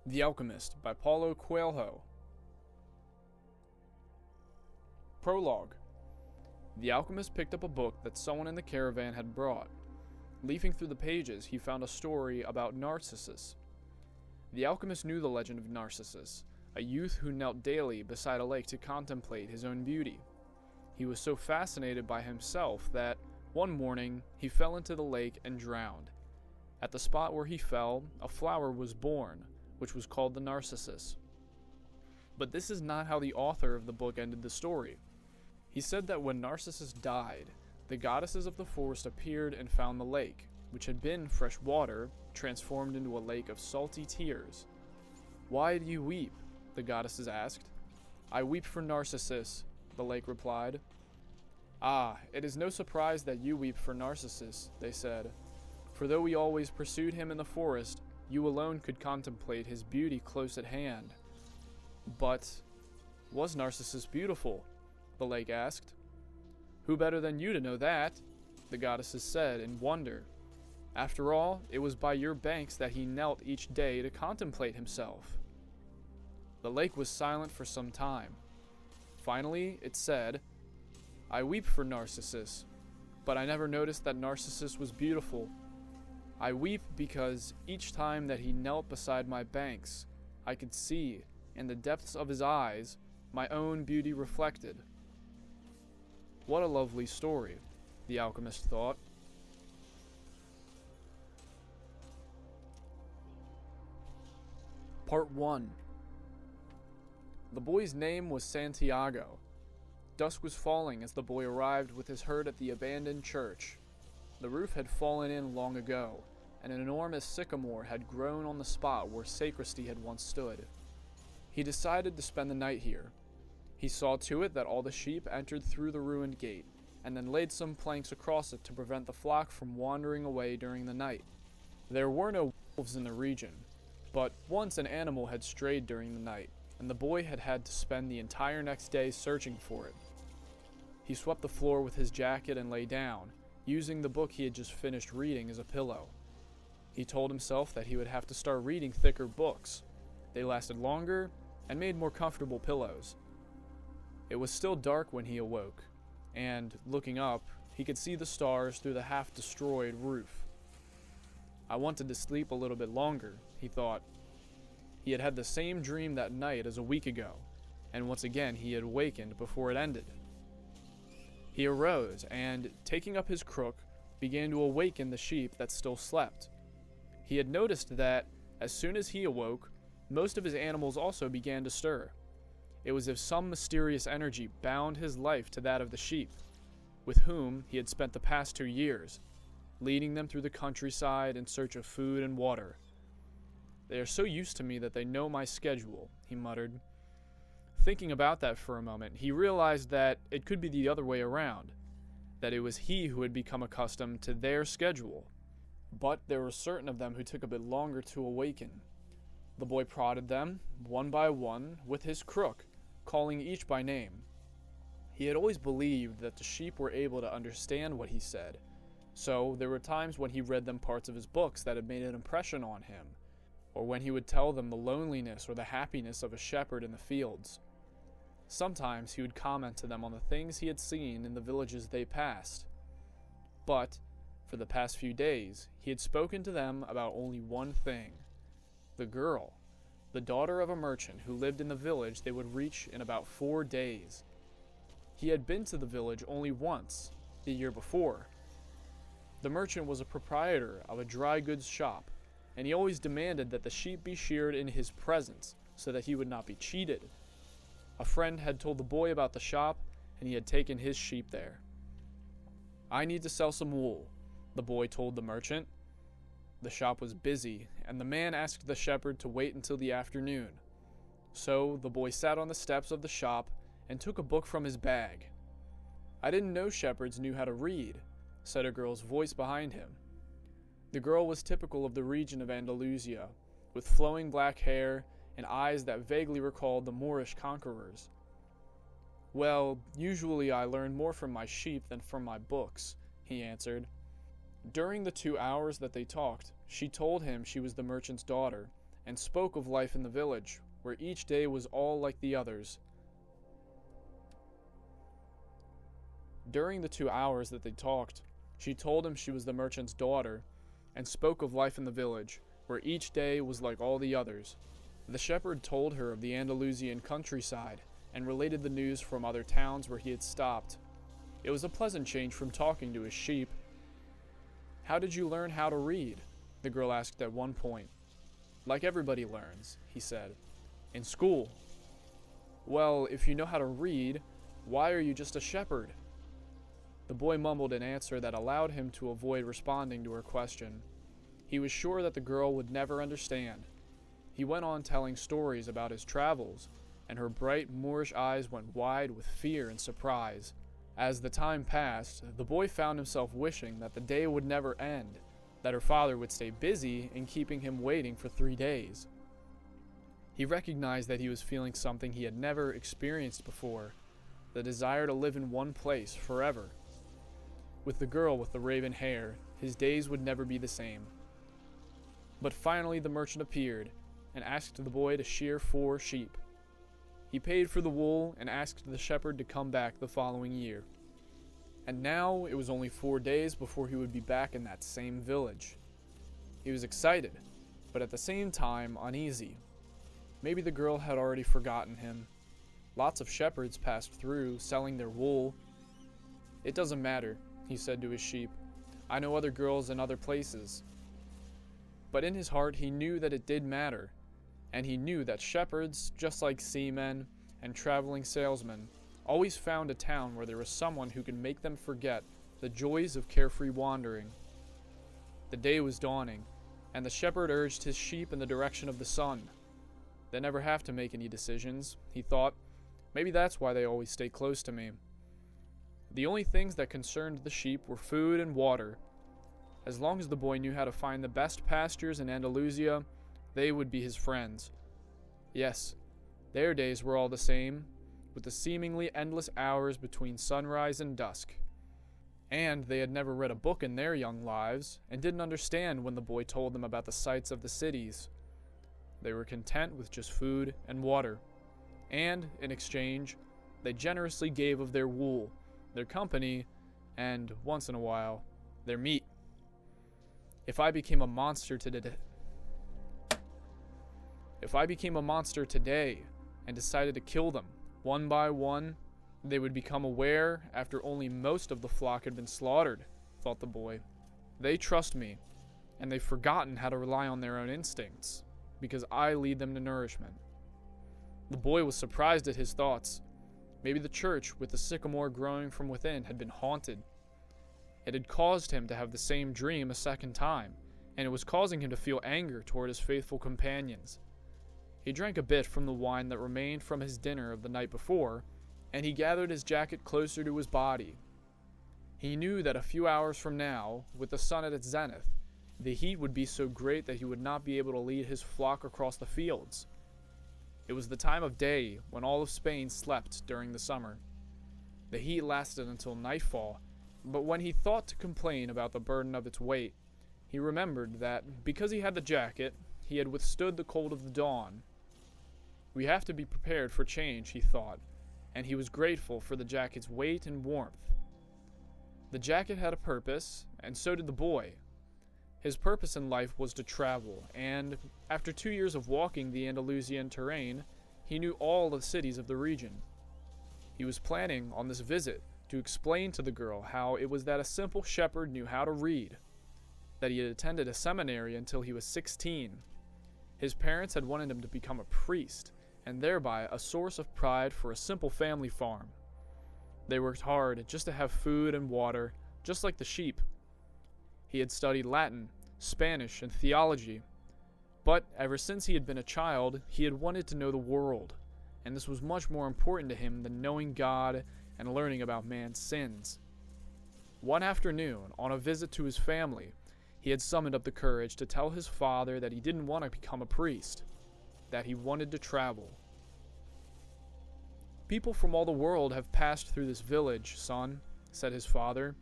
The Alchemist by Paulo Coelho. Prologue. The alchemist picked up a book that someone in the caravan had brought. Leafing through the pages, he found a story about Narcissus. The alchemist knew the legend of Narcissus, a youth who knelt daily beside a lake to contemplate his own beauty. He was so fascinated by himself that, one morning, he fell into the lake and drowned. At the spot where he fell, a flower was born, which was called the Narcissus. But this is not how the author of the book ended the story. He said that when Narcissus died, the goddesses of the forest appeared and found the lake, which had been fresh water, transformed into a lake of salty tears. "Why do you weep?" the goddesses asked. "I weep for Narcissus," the lake replied. "Ah, it is no surprise that you weep for Narcissus," they said, "for though we always pursued him in the forest, you alone could contemplate his beauty close at hand." "But was Narcissus beautiful?" the lake asked. "Who better than you to know that?" the goddesses said in wonder. "After all, it was by your banks that he knelt each day to contemplate himself." The lake was silent for some time. Finally, it said, "I weep for Narcissus, but I never noticed that Narcissus was beautiful. I weep because each time that he knelt beside my banks, I could see, in the depths of his eyes, my own beauty reflected." What a lovely story, the alchemist thought. Part 1. The boy's name was Santiago. Dusk was falling as the boy arrived with his herd at the abandoned church. The roof had fallen in long ago, and an enormous sycamore had grown on the spot where sacristy had once stood. He decided to spend the night here. He saw to it that all the sheep entered through the ruined gate, and then laid some planks across it to prevent the flock from wandering away during the night. There were no wolves in the region, but once an animal had strayed during the night, and the boy had had to spend the entire next day searching for it. He swept the floor with his jacket and lay down, using the book he had just finished reading as a pillow. He told himself that he would have to start reading thicker books. They lasted longer and made more comfortable pillows. It was still dark when he awoke, and, looking up, he could see the stars through the half-destroyed roof. I wanted to sleep a little bit longer, he thought. He had had the same dream that night as a week ago, and once again he had awakened before it ended. He arose and, taking up his crook, began to awaken the sheep that still slept. He had noticed that, as soon as he awoke, most of his animals also began to stir. It was as if some mysterious energy bound his life to that of the sheep, with whom he had spent the past 2 years, leading them through the countryside in search of food and water. "They are so used to me that they know my schedule," he muttered. Thinking about that for a moment, he realized that it could be the other way around, that it was he who had become accustomed to their schedule. But there were certain of them who took a bit longer to awaken. The boy prodded them, one by one, with his crook, calling each by name. He had always believed that the sheep were able to understand what he said, so there were times when he read them parts of his books that had made an impression on him, or when he would tell them the loneliness or the happiness of a shepherd in the fields. Sometimes he would comment to them on the things he had seen in the villages they passed. But, for the past few days, he had spoken to them about only one thing: the girl, the daughter of a merchant who lived in the village they would reach in about 4 days. He had been to the village only once, the year before. The merchant was a proprietor of a dry goods shop, and he always demanded that the sheep be sheared in his presence so that he would not be cheated. A friend had told the boy about the shop, and he had taken his sheep there. "I need to sell some wool," the boy told the merchant. The shop was busy, and the man asked the shepherd to wait until the afternoon. So the boy sat on the steps of the shop and took a book from his bag. "I didn't know shepherds knew how to read," said a girl's voice behind him. The girl was typical of the region of Andalusia, with flowing black hair and eyes that vaguely recalled the Moorish conquerors. "Well, usually I learn more from my sheep than from my books," he answered. During the 2 hours that they talked, she told him she was the merchant's daughter, and spoke of life in the village, where each day was all like the others. During the 2 hours that they talked, she told him she was the merchant's daughter, and spoke of life in the village, where each day was like all the others. The shepherd told her of the Andalusian countryside, and related the news from other towns where he had stopped. It was a pleasant change from talking to his sheep. "How did you learn how to read?" the girl asked at one point. "Like everybody learns," he said. "In school." "Well, if you know how to read, why are you just a shepherd?" The boy mumbled an answer that allowed him to avoid responding to her question. He was sure that the girl would never understand. He went on telling stories about his travels, and her bright Moorish eyes went wide with fear and surprise. As the time passed, the boy found himself wishing that the day would never end, that her father would stay busy in keeping him waiting for 3 days. He recognized that he was feeling something he had never experienced before, the desire to live in one place forever. With the girl with the raven hair, his days would never be the same. But finally the merchant appeared, and asked the boy to shear 4 sheep. He paid for the wool and asked the shepherd to come back the following year. And now it was only 4 days before he would be back in that same village. He was excited, but at the same time uneasy. Maybe the girl had already forgotten him. Lots of shepherds passed through, selling their wool. "It doesn't matter," he said to his sheep. "I know other girls in other places." But in his heart he knew that it did matter, and he knew that shepherds, just like seamen and traveling salesmen, always found a town where there was someone who could make them forget the joys of carefree wandering. The day was dawning, and the shepherd urged his sheep in the direction of the sun. They never have to make any decisions, he thought. Maybe that's why they always stay close to me. The only things that concerned the sheep were food and water. As long as the boy knew how to find the best pastures in Andalusia, they would be his friends. Yes, their days were all the same, with the seemingly endless hours between sunrise and dusk. And they had never read a book in their young lives, and didn't understand when the boy told them about the sights of the cities. They were content with just food and water, and, in exchange, they generously gave of their wool, their company, and, once in a while, their meat. If I became a monster today and decided to kill them, one by one, they would become aware after only most of the flock had been slaughtered, thought the boy. They trust me, and they've forgotten how to rely on their own instincts, because I lead them to nourishment. The boy was surprised at his thoughts. Maybe the church, with the sycamore growing from within, had been haunted. It had caused him to have the same dream a second time, and it was causing him to feel anger toward his faithful companions. He drank a bit from the wine that remained from his dinner of the night before, and he gathered his jacket closer to his body. He knew that a few hours from now, with the sun at its zenith, the heat would be so great that he would not be able to lead his flock across the fields. It was the time of day when all of Spain slept during the summer. The heat lasted until nightfall, but when he thought to complain about the burden of its weight, he remembered that, because he had the jacket, he had withstood the cold of the dawn. We have to be prepared for change, he thought, and he was grateful for the jacket's weight and warmth. The jacket had a purpose, and so did the boy. His purpose in life was to travel, and, after 2 years of walking the Andalusian terrain, he knew all the cities of the region. He was planning on this visit to explain to the girl how it was that a simple shepherd knew how to read, that he had attended a seminary until he was 16. His parents had wanted him to become a priest, and thereby a source of pride for a simple family farm. They worked hard just to have food and water, just like the sheep. He had studied Latin, Spanish, and theology, but ever since he had been a child, he had wanted to know the world, and this was much more important to him than knowing God and learning about man's sins. One afternoon, on a visit to his family, he had summoned up the courage to tell his father that he didn't want to become a priest, that he wanted to travel. "People from all the world have passed through this village, son," said his father.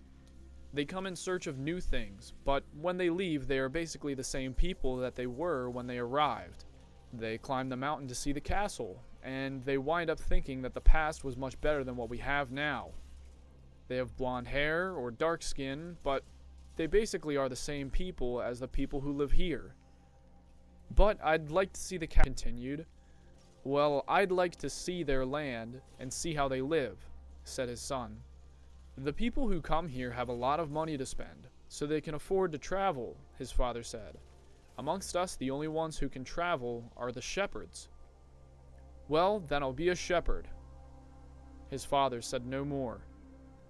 They come in search of new things, but when they leave, they are basically the same people that they were when they arrived. They climb the mountain to see the castle, and they wind up thinking that the past was much better than what we have now. They have blonde hair or dark skin, but they basically are the same people as the people who live here. But I'd like to see the cat continued. Well, I'd like to see their land and see how they live, said his son. The people who come here have a lot of money to spend, so they can afford to travel, his father said. Amongst us, the only ones who can travel are the shepherds. Well, then I'll be a shepherd. His father said no more.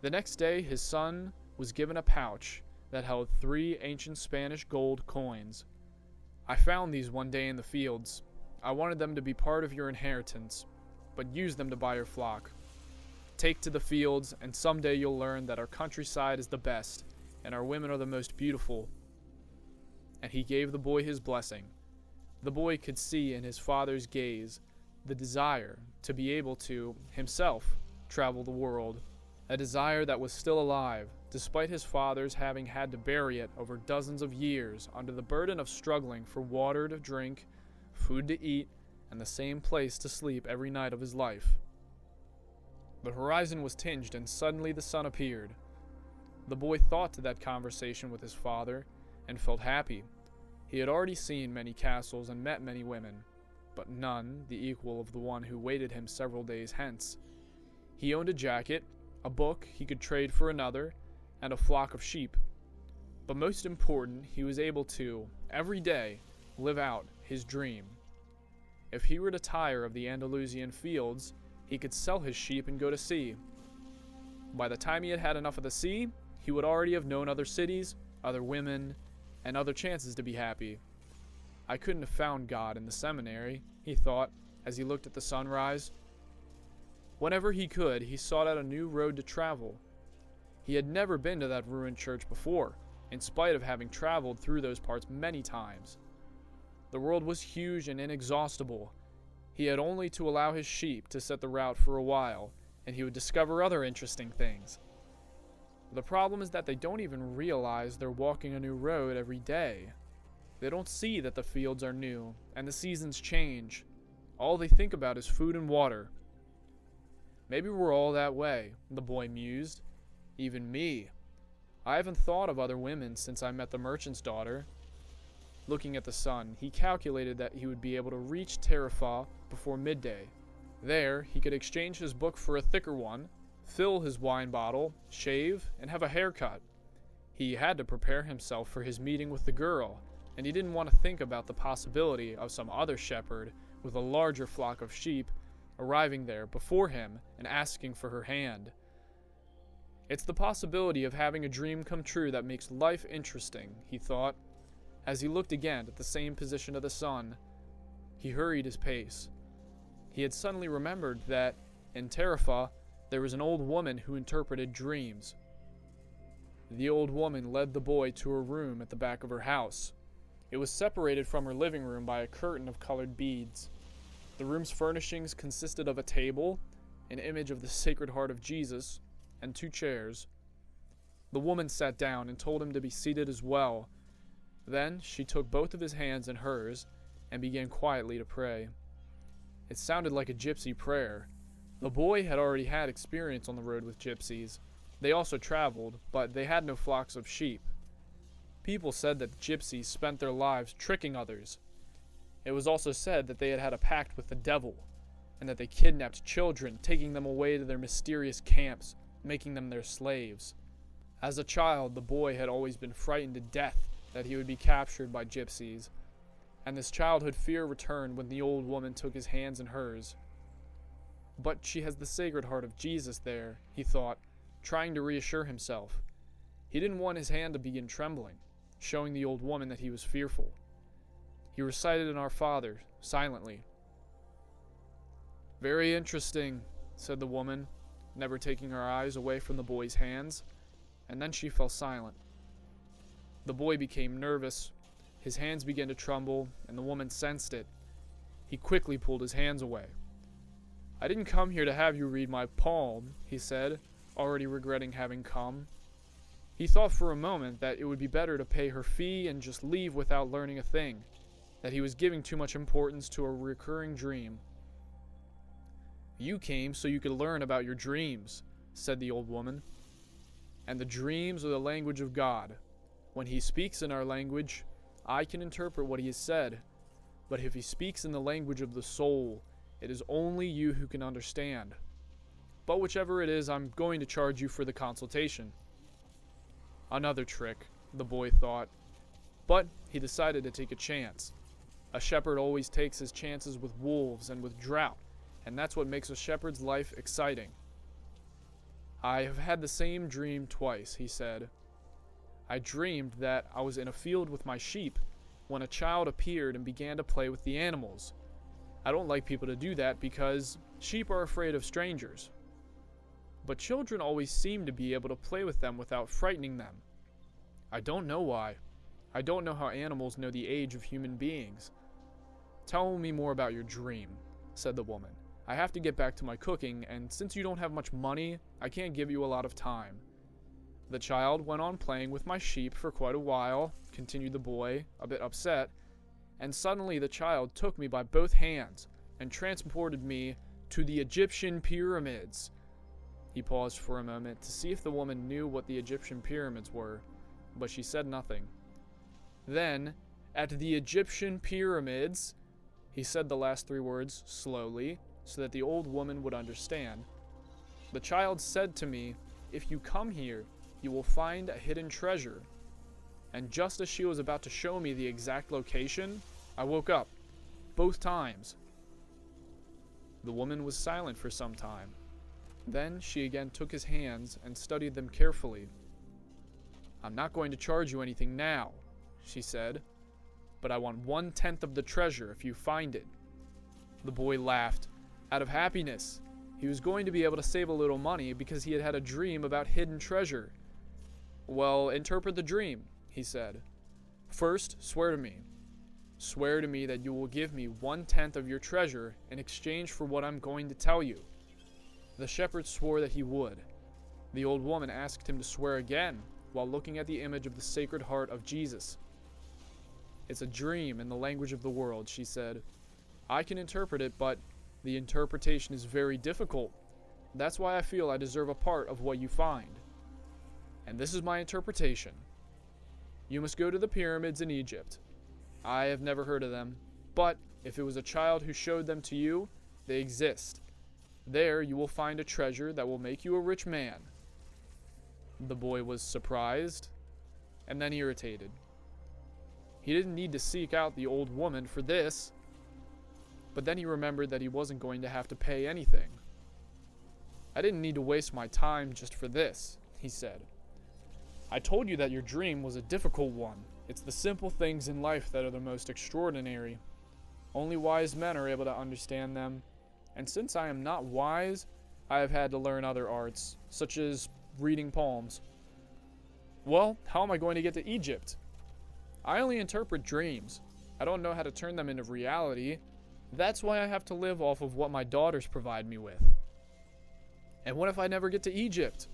The next day, his son was given a pouch that held 3 ancient Spanish gold coins. I found these one day in the fields. I wanted them to be part of your inheritance, but use them to buy your flock. Take to the fields, and someday you'll learn that our countryside is the best, and our women are the most beautiful. And he gave the boy his blessing. The boy could see in his father's gaze the desire to be able to, himself, travel the world. A desire that was still alive, despite his father's having had to bury it over dozens of years under the burden of struggling for water to drink, food to eat, and the same place to sleep every night of his life. The horizon was tinged, and suddenly the sun appeared. The boy thought to that conversation with his father, and felt happy. He had already seen many castles and met many women, but none the equal of the one who waited him several days hence. He owned a jacket, a book he could trade for another, and a flock of sheep. But most important, he was able to, every day, live out his dream. If he were to tire of the Andalusian fields, he could sell his sheep and go to sea. By the time he had had enough of the sea, he would already have known other cities, other women, and other chances to be happy. I couldn't have found God in the seminary, he thought, as he looked at the sunrise. Whenever he could, he sought out a new road to travel. He had never been to that ruined church before, in spite of having traveled through those parts many times. The world was huge and inexhaustible. He had only to allow his sheep to set the route for a while, and he would discover other interesting things. The problem is that they don't even realize they're walking a new road every day. They don't see that the fields are new, and the seasons change. All they think about is food and water. Maybe we're all that way, the boy mused. Even me. I haven't thought of other women since I met the merchant's daughter. Looking at the sun, he calculated that he would be able to reach Tarifa before midday. There, he could exchange his book for a thicker one, fill his wine bottle, shave, and have a haircut. He had to prepare himself for his meeting with the girl, and he didn't want to think about the possibility of some other shepherd with a larger flock of sheep arriving there before him and asking for her hand. It's the possibility of having a dream come true that makes life interesting, he thought. As he looked again at the same position of the sun, he hurried his pace. He had suddenly remembered that, in Tarifa, there was an old woman who interpreted dreams. The old woman led the boy to a room at the back of her house. It was separated from her living room by a curtain of colored beads. The room's furnishings consisted of a table, an image of the Sacred Heart of Jesus, and 2 chairs. The woman sat down and told him to be seated as well. Then she took both of his hands in hers and began quietly to pray. It sounded like a gypsy prayer. The boy had already had experience on the road with gypsies. They also traveled, but they had no flocks of sheep. People said that gypsies spent their lives tricking others. It was also said that they had had a pact with the devil, and that they kidnapped children, taking them away to their mysterious camps, making them their slaves. As a child, the boy had always been frightened to death that he would be captured by gypsies, and this childhood fear returned when the old woman took his hands in hers. But she has the Sacred Heart of Jesus there, he thought, trying to reassure himself. He didn't want his hand to begin trembling, showing the old woman that he was fearful. He recited an Our Father, silently. "Very interesting," said the woman, never taking her eyes away from the boy's hands, and then she fell silent. The boy became nervous. His hands began to tremble, and the woman sensed it. He quickly pulled his hands away. "I didn't come here to have you read my palm," he said, already regretting having come. He thought for a moment that it would be better to pay her fee and just leave without learning a thing, that he was giving too much importance to a recurring dream. "You came so you could learn about your dreams," said the old woman. "And the dreams are the language of God. When he speaks in our language, I can interpret what he has said. But if he speaks in the language of the soul, it is only you who can understand. But whichever it is, I'm going to charge you for the consultation." Another trick, the boy thought. But he decided to take a chance. A shepherd always takes his chances with wolves and with drought, and that's what makes a shepherd's life exciting. "I have had the same dream twice," he said. "I dreamed that I was in a field with my sheep when a child appeared and began to play with the animals. I don't like people to do that because sheep are afraid of strangers. But children always seem to be able to play with them without frightening them. I don't know why. I don't know how animals know the age of human beings." "Tell me more about your dream," said the woman. "I have to get back to my cooking, and since you don't have much money, I can't give you a lot of time." "The child went on playing with my sheep for quite a while," continued the boy, a bit upset, "and suddenly the child took me by both hands and transported me to the Egyptian pyramids." He paused for a moment to see if the woman knew what the Egyptian pyramids were, but she said nothing. "Then, at the Egyptian pyramids," he said the last 3 words slowly, so that the old woman would understand, "the child said to me, 'If you come here, you will find a hidden treasure.' And just as she was about to show me the exact location, I woke up, both times." The woman was silent for some time. Then she again took his hands and studied them carefully. "I'm not going to charge you anything now," she said, "but I want 1/10 of the treasure if you find it." The boy laughed, out of happiness. He was going to be able to save a little money because he had had a dream about hidden treasure. "Well, interpret the dream," he said. "First, swear to me. Swear to me that you will give me 1/10 of your treasure in exchange for what I'm going to tell you." The shepherd swore that he would. The old woman asked him to swear again, while looking at the image of the Sacred Heart of Jesus. "It's a dream in the language of the world," she said. "I can interpret it, but the interpretation is very difficult. That's why I feel I deserve a part of what you find. And this is my interpretation. You must go to the pyramids in Egypt. I have never heard of them, but if it was a child who showed them to you, they exist. There you will find a treasure that will make you a rich man." The boy was surprised, and then irritated. He didn't need to seek out the old woman for this, but then he remembered that he wasn't going to have to pay anything. "I didn't need to waste my time just for this," he said. "I told you that your dream was a difficult one. It's the simple things in life that are the most extraordinary. Only wise men are able to understand them, and since I am not wise, I have had to learn other arts, such as reading palms." "Well, how am I going to get to Egypt?" "I only interpret dreams. I don't know how to turn them into reality. That's why I have to live off of what my daughters provide me with." "And what if I never get to Egypt?"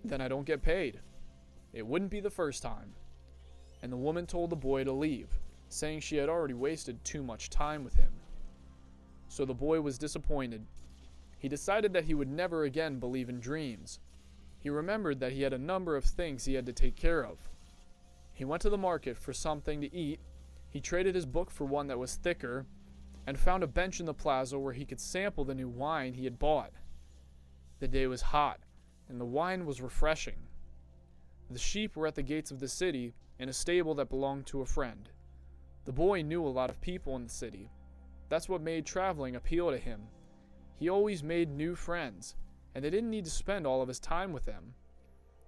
"Then I don't get paid. It wouldn't be the first time." And the woman told the boy to leave, saying she had already wasted too much time with him. So the boy was disappointed. He decided that he would never again believe in dreams. He remembered that he had a number of things he had to take care of. He went to the market for something to eat, he traded his book for one that was thicker, and found a bench in the plaza where he could sample the new wine he had bought. The day was hot, and the wine was refreshing. The sheep were at the gates of the city, in a stable that belonged to a friend. The boy knew a lot of people in the city. That's what made traveling appeal to him. He always made new friends, and they didn't need to spend all of his time with them.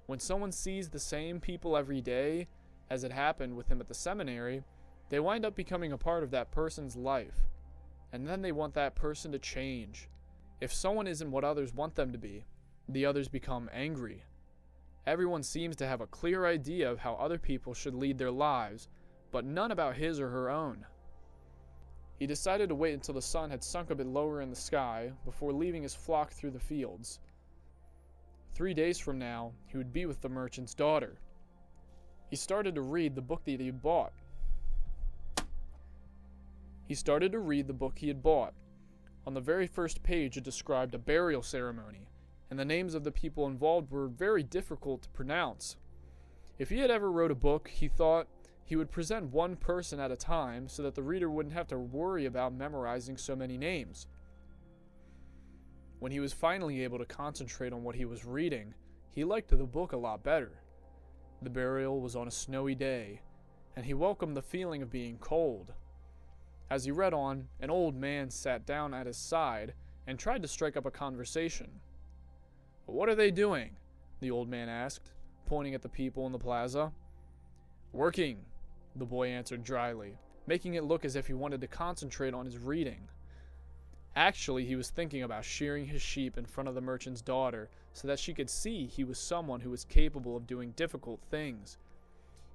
When someone sees the same people every day, as it happened with him at the seminary, they wind up becoming a part of that person's life. And then they want that person to change. If someone isn't what others want them to be, the others become angry. Everyone seems to have a clear idea of how other people should lead their lives, but none about his or her own. He decided to wait until the sun had sunk a bit lower in the sky before leaving his flock through the fields. 3 days from now, he would be with the merchant's daughter. He started to read the book that he had bought. On the very first page, it described a burial ceremony, and the names of the people involved were very difficult to pronounce. If he had ever wrote a book, he thought he would present one person at a time so that the reader wouldn't have to worry about memorizing so many names. When he was finally able to concentrate on what he was reading, he liked the book a lot better. The burial was on a snowy day, and he welcomed the feeling of being cold. As he read on, an old man sat down at his side and tried to strike up a conversation. "What are they doing?" the old man asked, pointing at the people in the plaza. "Working," the boy answered dryly, making it look as if he wanted to concentrate on his reading. Actually, he was thinking about shearing his sheep in front of the merchant's daughter so that she could see he was someone who was capable of doing difficult things.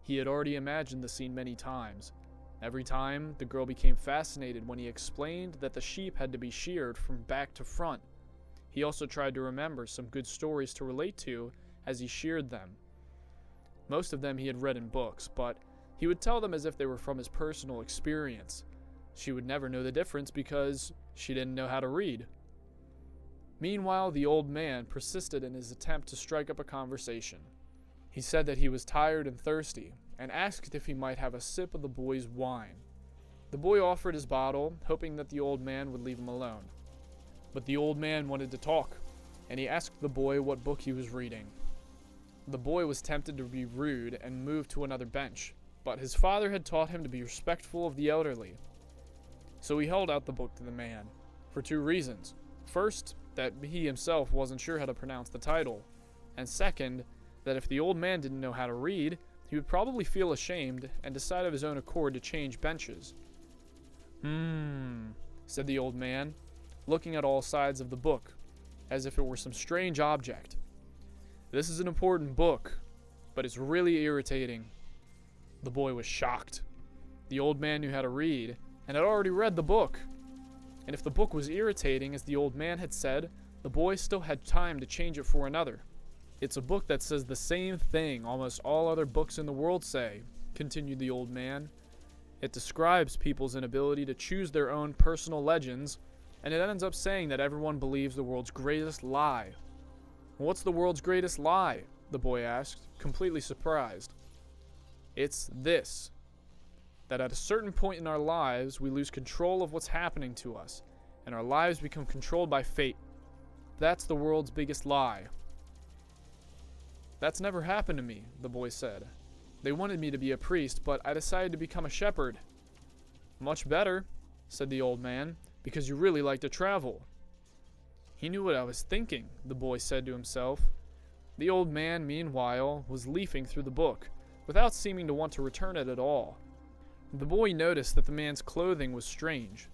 He had already imagined the scene many times. Every time, the girl became fascinated when he explained that the sheep had to be sheared from back to front. He also tried to remember some good stories to relate to as he sheared them. Most of them he had read in books, but he would tell them as if they were from his personal experience. She would never know the difference because she didn't know how to read. Meanwhile, the old man persisted in his attempt to strike up a conversation. He said that he was tired and thirsty, and asked if he might have a sip of the boy's wine. The boy offered his bottle, hoping that the old man would leave him alone. But the old man wanted to talk, and he asked the boy what book he was reading. The boy was tempted to be rude and moved to another bench, but his father had taught him to be respectful of the elderly. So he held out the book to the man, for 2 reasons. First, that he himself wasn't sure how to pronounce the title, and second, that if the old man didn't know how to read, he would probably feel ashamed and decide of his own accord to change benches. Said the old man, looking at all sides of the book, as if it were some strange object. "This is an important book, but it's really irritating." The boy was shocked. The old man knew how to read, and had already read the book. And if the book was irritating, as the old man had said, the boy still had time to change it for another. "It's a book that says the same thing almost all other books in the world say," continued the old man. "It describes people's inability to choose their own personal legends, and it ends up saying that everyone believes the world's greatest lie." "What's the world's greatest lie?" the boy asked, completely surprised. "It's this, that at a certain point in our lives we lose control of what's happening to us, and our lives become controlled by fate. That's the world's biggest lie." "That's never happened to me," the boy said. "They wanted me to be a priest, but I decided to become a shepherd." "Much better," said the old man, "because you really like to travel." "He knew what I was thinking," the boy said to himself. The old man, meanwhile, was leafing through the book, without seeming to want to return it at all. The boy noticed that the man's clothing was strange.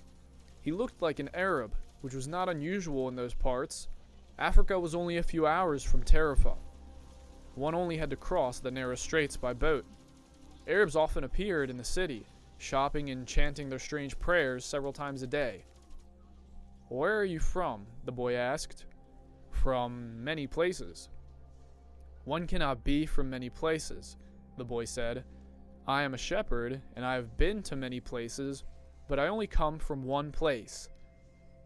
He looked like an Arab, which was not unusual in those parts. Africa was only a few hours from Tarifa. One only had to cross the narrow straits by boat. Arabs often appeared in the city, shopping and chanting their strange prayers several times a day. "Where are you from?" the boy asked. "From many places." "One cannot be from many places," the boy said. "I am a shepherd, and I have been to many places, but I only come from one place,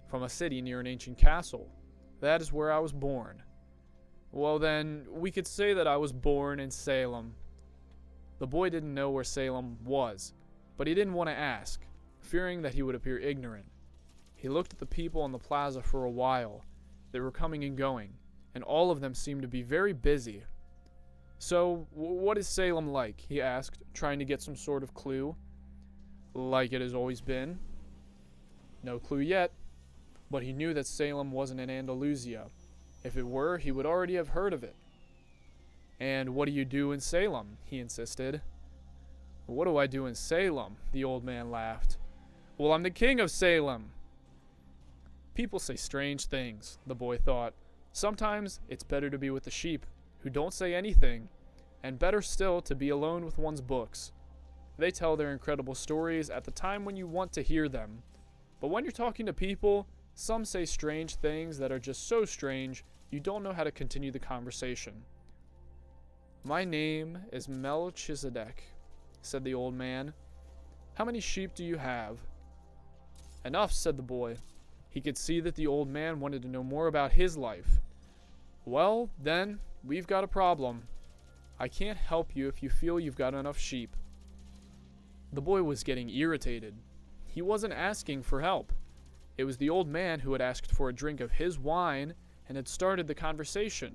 from a city near an ancient castle. That is where I was born." "Well then, we could say that I was born in Salem." The boy didn't know where Salem was, but he didn't want to ask, fearing that he would appear ignorant. He looked at the people on the plaza for a while. They were coming and going, and all of them seemed to be very busy. "So, what is Salem like?" he asked, trying to get some sort of clue. "Like it has always been." No clue yet, but he knew that Salem wasn't in Andalusia. If it were, he would already have heard of it. "And what do you do in Salem?" he insisted. "What do I do in Salem?" the old man laughed. "Well, I'm the king of Salem." People say strange things, the boy thought. Sometimes it's better to be with the sheep, who don't say anything, and better still to be alone with one's books. They tell their incredible stories at the time when you want to hear them. But when you're talking to people, some say strange things that are just so strange You don't know how to continue the conversation. My name is Melchizedek, said the old man. How many sheep do you have? Enough, said the boy. He could see that the old man wanted to know more about his life. Well, then, we've got a problem. I can't help you if you feel you've got enough sheep. The boy was getting irritated. He wasn't asking for help. It was the old man who had asked for a drink of his wine and had started the conversation.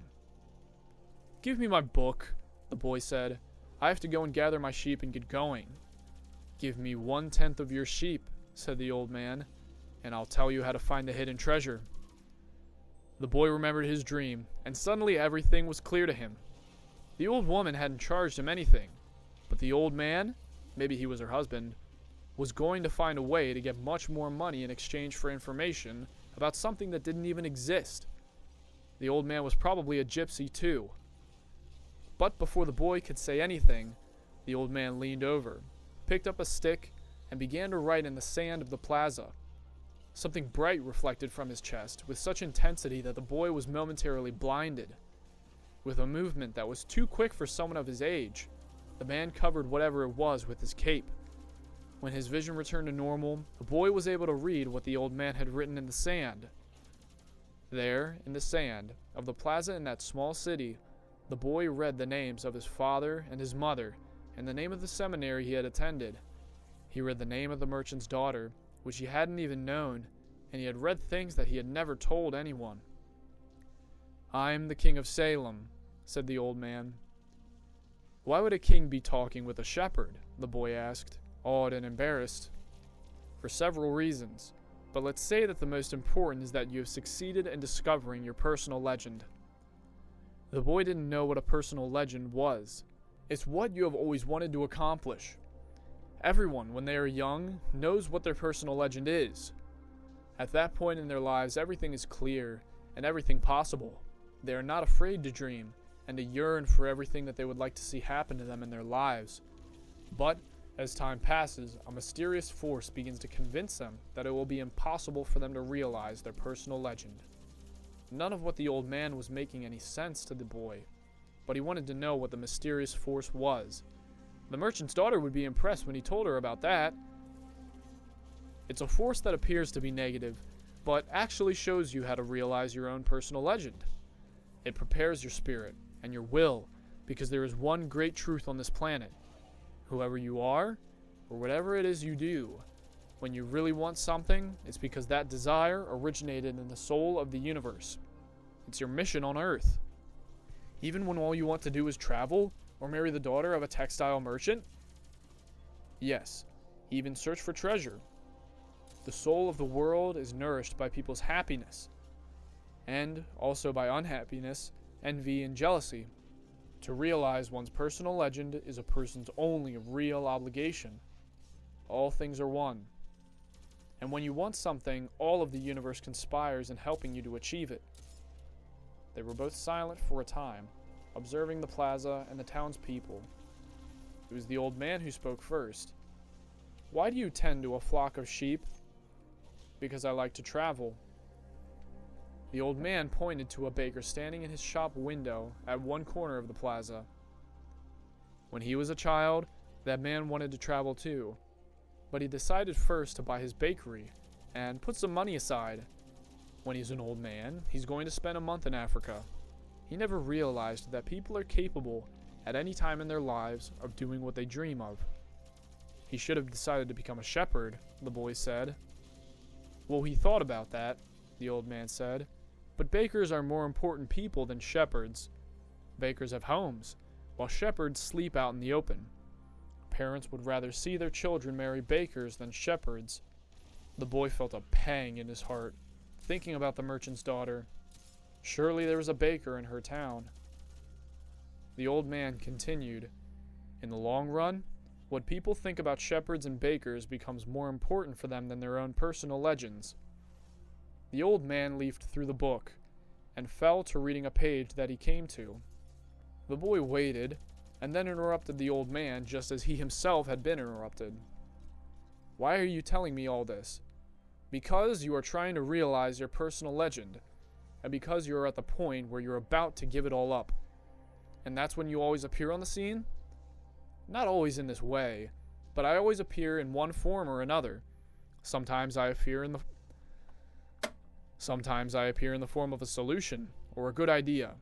Give me my book, the boy said. I have to go and gather my sheep and get going. Give me 1/10 of your sheep, said the old man, and I'll tell you how to find the hidden treasure. The boy remembered his dream, and suddenly everything was clear to him. The old woman hadn't charged him anything, but the old man, maybe he was her husband, was going to find a way to get much more money in exchange for information about something that didn't even exist. The old man was probably a gypsy too. But before the boy could say anything, the old man leaned over, picked up a stick, and began to write in the sand of the plaza. Something bright reflected from his chest with such intensity that the boy was momentarily blinded. With a movement that was too quick for someone of his age, the man covered whatever it was with his cape. When his vision returned to normal, the boy was able to read what the old man had written in the sand. There, in the sand of the plaza in that small city, the boy read the names of his father and his mother, and the name of the seminary he had attended. He read the name of the merchant's daughter, which he hadn't even known, and he had read things that he had never told anyone. I'm the king of Salem, said the old man. Why would a king be talking with a shepherd? The boy asked, awed and embarrassed. For several reasons, but let's say that the most important is that you have succeeded in discovering your personal legend. The boy didn't know what a personal legend was. It's what you have always wanted to accomplish. Everyone, when they are young, knows what their personal legend is. At that point in their lives, everything is clear and everything possible. They are not afraid to dream and to yearn for everything that they would like to see happen to them in their lives. But as time passes, a mysterious force begins to convince them that it will be impossible for them to realize their personal legend. None of what the old man was making any sense to the boy, but he wanted to know what the mysterious force was. The merchant's daughter would be impressed when he told her about that. It's a force that appears to be negative, but actually shows you how to realize your own personal legend. It prepares your spirit and your will, because there is one great truth on this planet. Whoever you are, or whatever it is you do, when you really want something, it's because that desire originated in the soul of the universe. It's your mission on Earth. Even when all you want to do is travel, or marry the daughter of a textile merchant? Yes, even search for treasure. The soul of the world is nourished by people's happiness, and also by unhappiness, envy, and jealousy. To realize one's personal legend is a person's only real obligation. All things are one. And when you want something, all of the universe conspires in helping you to achieve it. They were both silent for a time, observing the plaza and the townspeople. It was the old man who spoke first. Why do you tend to a flock of sheep? Because I like to travel. The old man pointed to a baker standing in his shop window at one corner of the plaza. When he was a child, that man wanted to travel too, but he decided first to buy his bakery and put some money aside. When he's an old man, he's going to spend a month in Africa. He never realized that people are capable at any time in their lives of doing what they dream of. He should have decided to become a shepherd, the boy said. Well, he thought about that, the old man said, but bakers are more important people than shepherds. Bakers have homes, while shepherds sleep out in the open. Parents would rather see their children marry bakers than shepherds. The boy felt a pang in his heart, thinking about the merchant's daughter. Surely there was a baker in her town. The old man continued, in the long run, what people think about shepherds and bakers becomes more important for them than their own personal legends. The old man leafed through the book, and fell to reading a page that he came to. The boy waited, and then interrupted the old man just as he himself had been interrupted. Why are you telling me all this? Because you are trying to realize your personal legend. and because you're at the point where you're about to give it all up. And that's when you always appear on the scene? Not always in this way, but I always appear in one form or another. Sometimes I appear in the form of a solution or a good idea.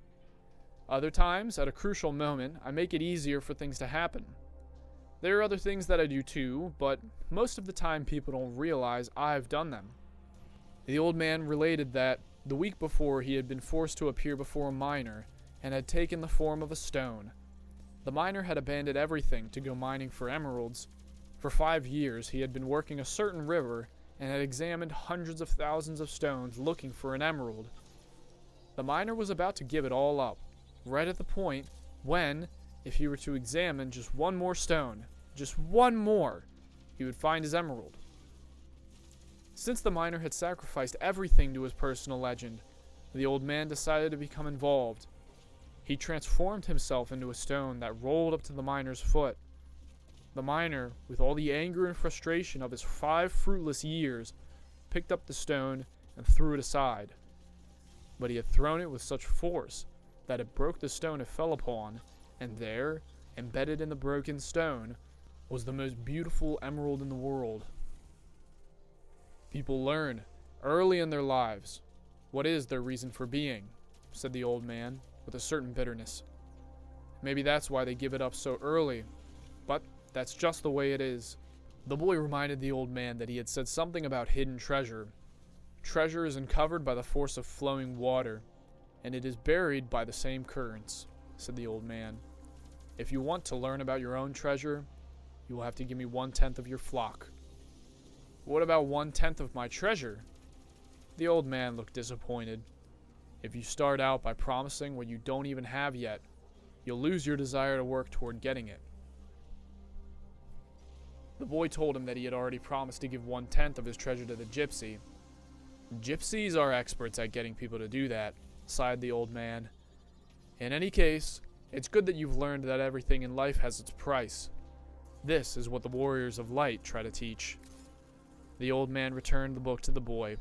Other times, at a crucial moment, I make it easier for things to happen. There are other things that I do too, but most of the time people don't realize I've done them. The old man related that the week before he had been forced to appear before a miner and had taken the form of a stone. The miner had abandoned everything to go mining for emeralds. For 5 years he had been working a certain river and had examined hundreds of thousands of stones looking for an emerald. The miner was about to give it all up, right at the point when, if he were to examine just one more stone, just one more, he would find his emerald. Since the miner had sacrificed everything to his personal legend, the old man decided to become involved. He transformed himself into a stone that rolled up to the miner's foot. The miner, with all the anger and frustration of his 5 fruitless years, picked up the stone and threw it aside. But he had thrown it with such force that it broke the stone it fell upon, and there, embedded in the broken stone, was the most beautiful emerald in the world. People learn, early in their lives, what is their reason for being, said the old man, with a certain bitterness. Maybe that's why they give it up so early, but that's just the way it is. The boy reminded the old man that he had said something about hidden treasure. Treasure is uncovered by the force of flowing water, and it is buried by the same currents, said the old man. If you want to learn about your own treasure, you will have to give me 1/10 of your flock. What about 1/10 of my treasure? The old man looked disappointed. If you start out by promising what you don't even have yet, you'll lose your desire to work toward getting it. The boy told him that he had already promised to give 1/10 of his treasure to the gypsy. Gypsies are experts at getting people to do that, sighed the old man. In any case, it's good that you've learned that everything in life has its price. This is what the warriors of light try to teach. The old man returned the book to the boy.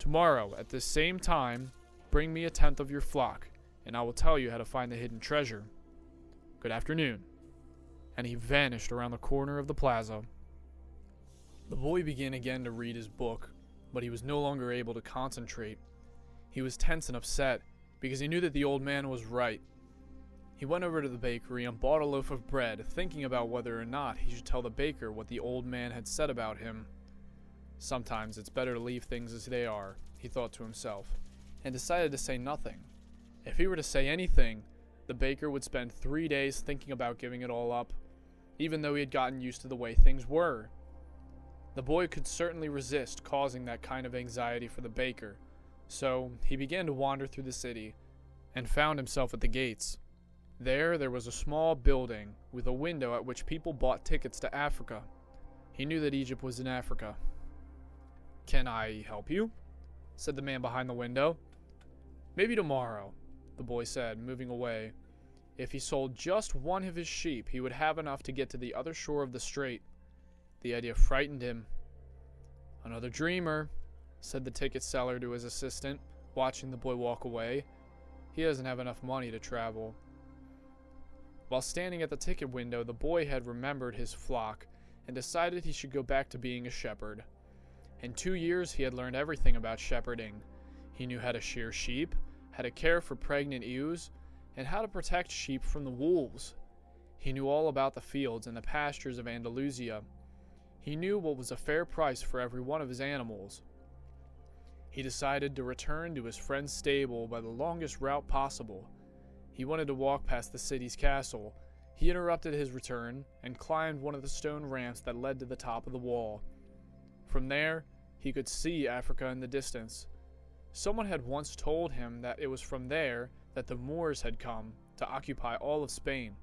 Tomorrow, at this same time, bring me 1/10 of your flock, and I will tell you how to find the hidden treasure. Good afternoon. And he vanished around the corner of the plaza. The boy began again to read his book, but he was no longer able to concentrate. He was tense and upset, because he knew that the old man was right. He went over to the bakery and bought a loaf of bread, thinking about whether or not he should tell the baker what the old man had said about him. Sometimes it's better to leave things as they are, he thought to himself, and decided to say nothing. If he were to say anything, the baker would spend 3 days thinking about giving it all up, even though he had gotten used to the way things were. The boy could certainly resist causing that kind of anxiety for the baker, so he began to wander through the city, and found himself at the gates. There was a small building with a window at which people bought tickets to Africa. He knew that Egypt was in Africa. "Can I help you?" said the man behind the window. "Maybe tomorrow," the boy said, moving away. If he sold just one of his sheep, he would have enough to get to the other shore of the strait. The idea frightened him. "Another dreamer," said the ticket seller to his assistant, watching the boy walk away. "He doesn't have enough money to travel." While standing at the ticket window, the boy had remembered his flock and decided he should go back to being a shepherd. In 2 years, he had learned everything about shepherding. He knew how to shear sheep, how to care for pregnant ewes, and how to protect sheep from the wolves. He knew all about the fields and the pastures of Andalusia. He knew what was a fair price for every one of his animals. He decided to return to his friend's stable by the longest route possible. He wanted to walk past the city's castle. He interrupted his return and climbed one of the stone ramps that led to the top of the wall. From there, he could see Africa in the distance. Someone had once told him that it was from there that the Moors had come to occupy all of Spain.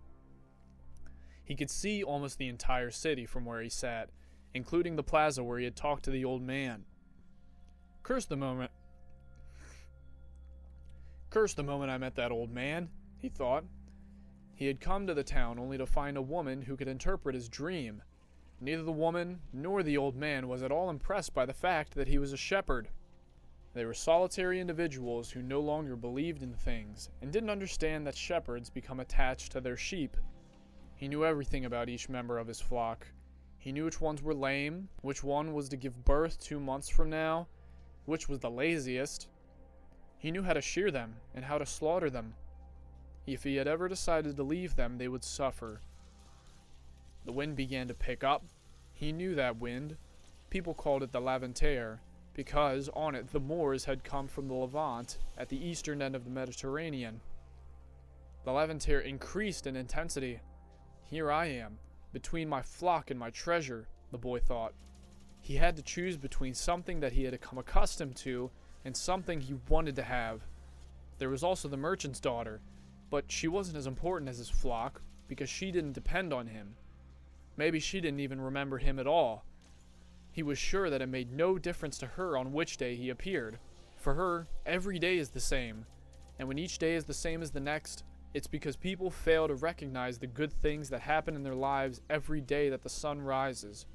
He could see almost the entire city from where he sat, including the plaza where he had talked to the old man. Curse the moment I met that old man, he thought. He had come to the town only to find a woman who could interpret his dream. Neither the woman nor the old man was at all impressed by the fact that he was a shepherd. They were solitary individuals who no longer believed in things and didn't understand that shepherds become attached to their sheep. He knew everything about each member of his flock. He knew which ones were lame, which one was to give birth 2 months from now, which was the laziest. He knew how to shear them and how to slaughter them. If he had ever decided to leave them, they would suffer. The wind began to pick up. He knew that wind. People called it the Levanter, because on it the Moors had come from the Levant at the eastern end of the Mediterranean. The Levanter increased in intensity. Here I am, between my flock and my treasure, the boy thought. He had to choose between something that he had become accustomed to and something he wanted to have. There was also the merchant's daughter, but she wasn't as important as his flock because she didn't depend on him. Maybe she didn't even remember him at all. He was sure that it made no difference to her on which day he appeared. For her, every day is the same, and when each day is the same as the next, it's because people fail to recognize the good things that happen in their lives every day that the sun rises.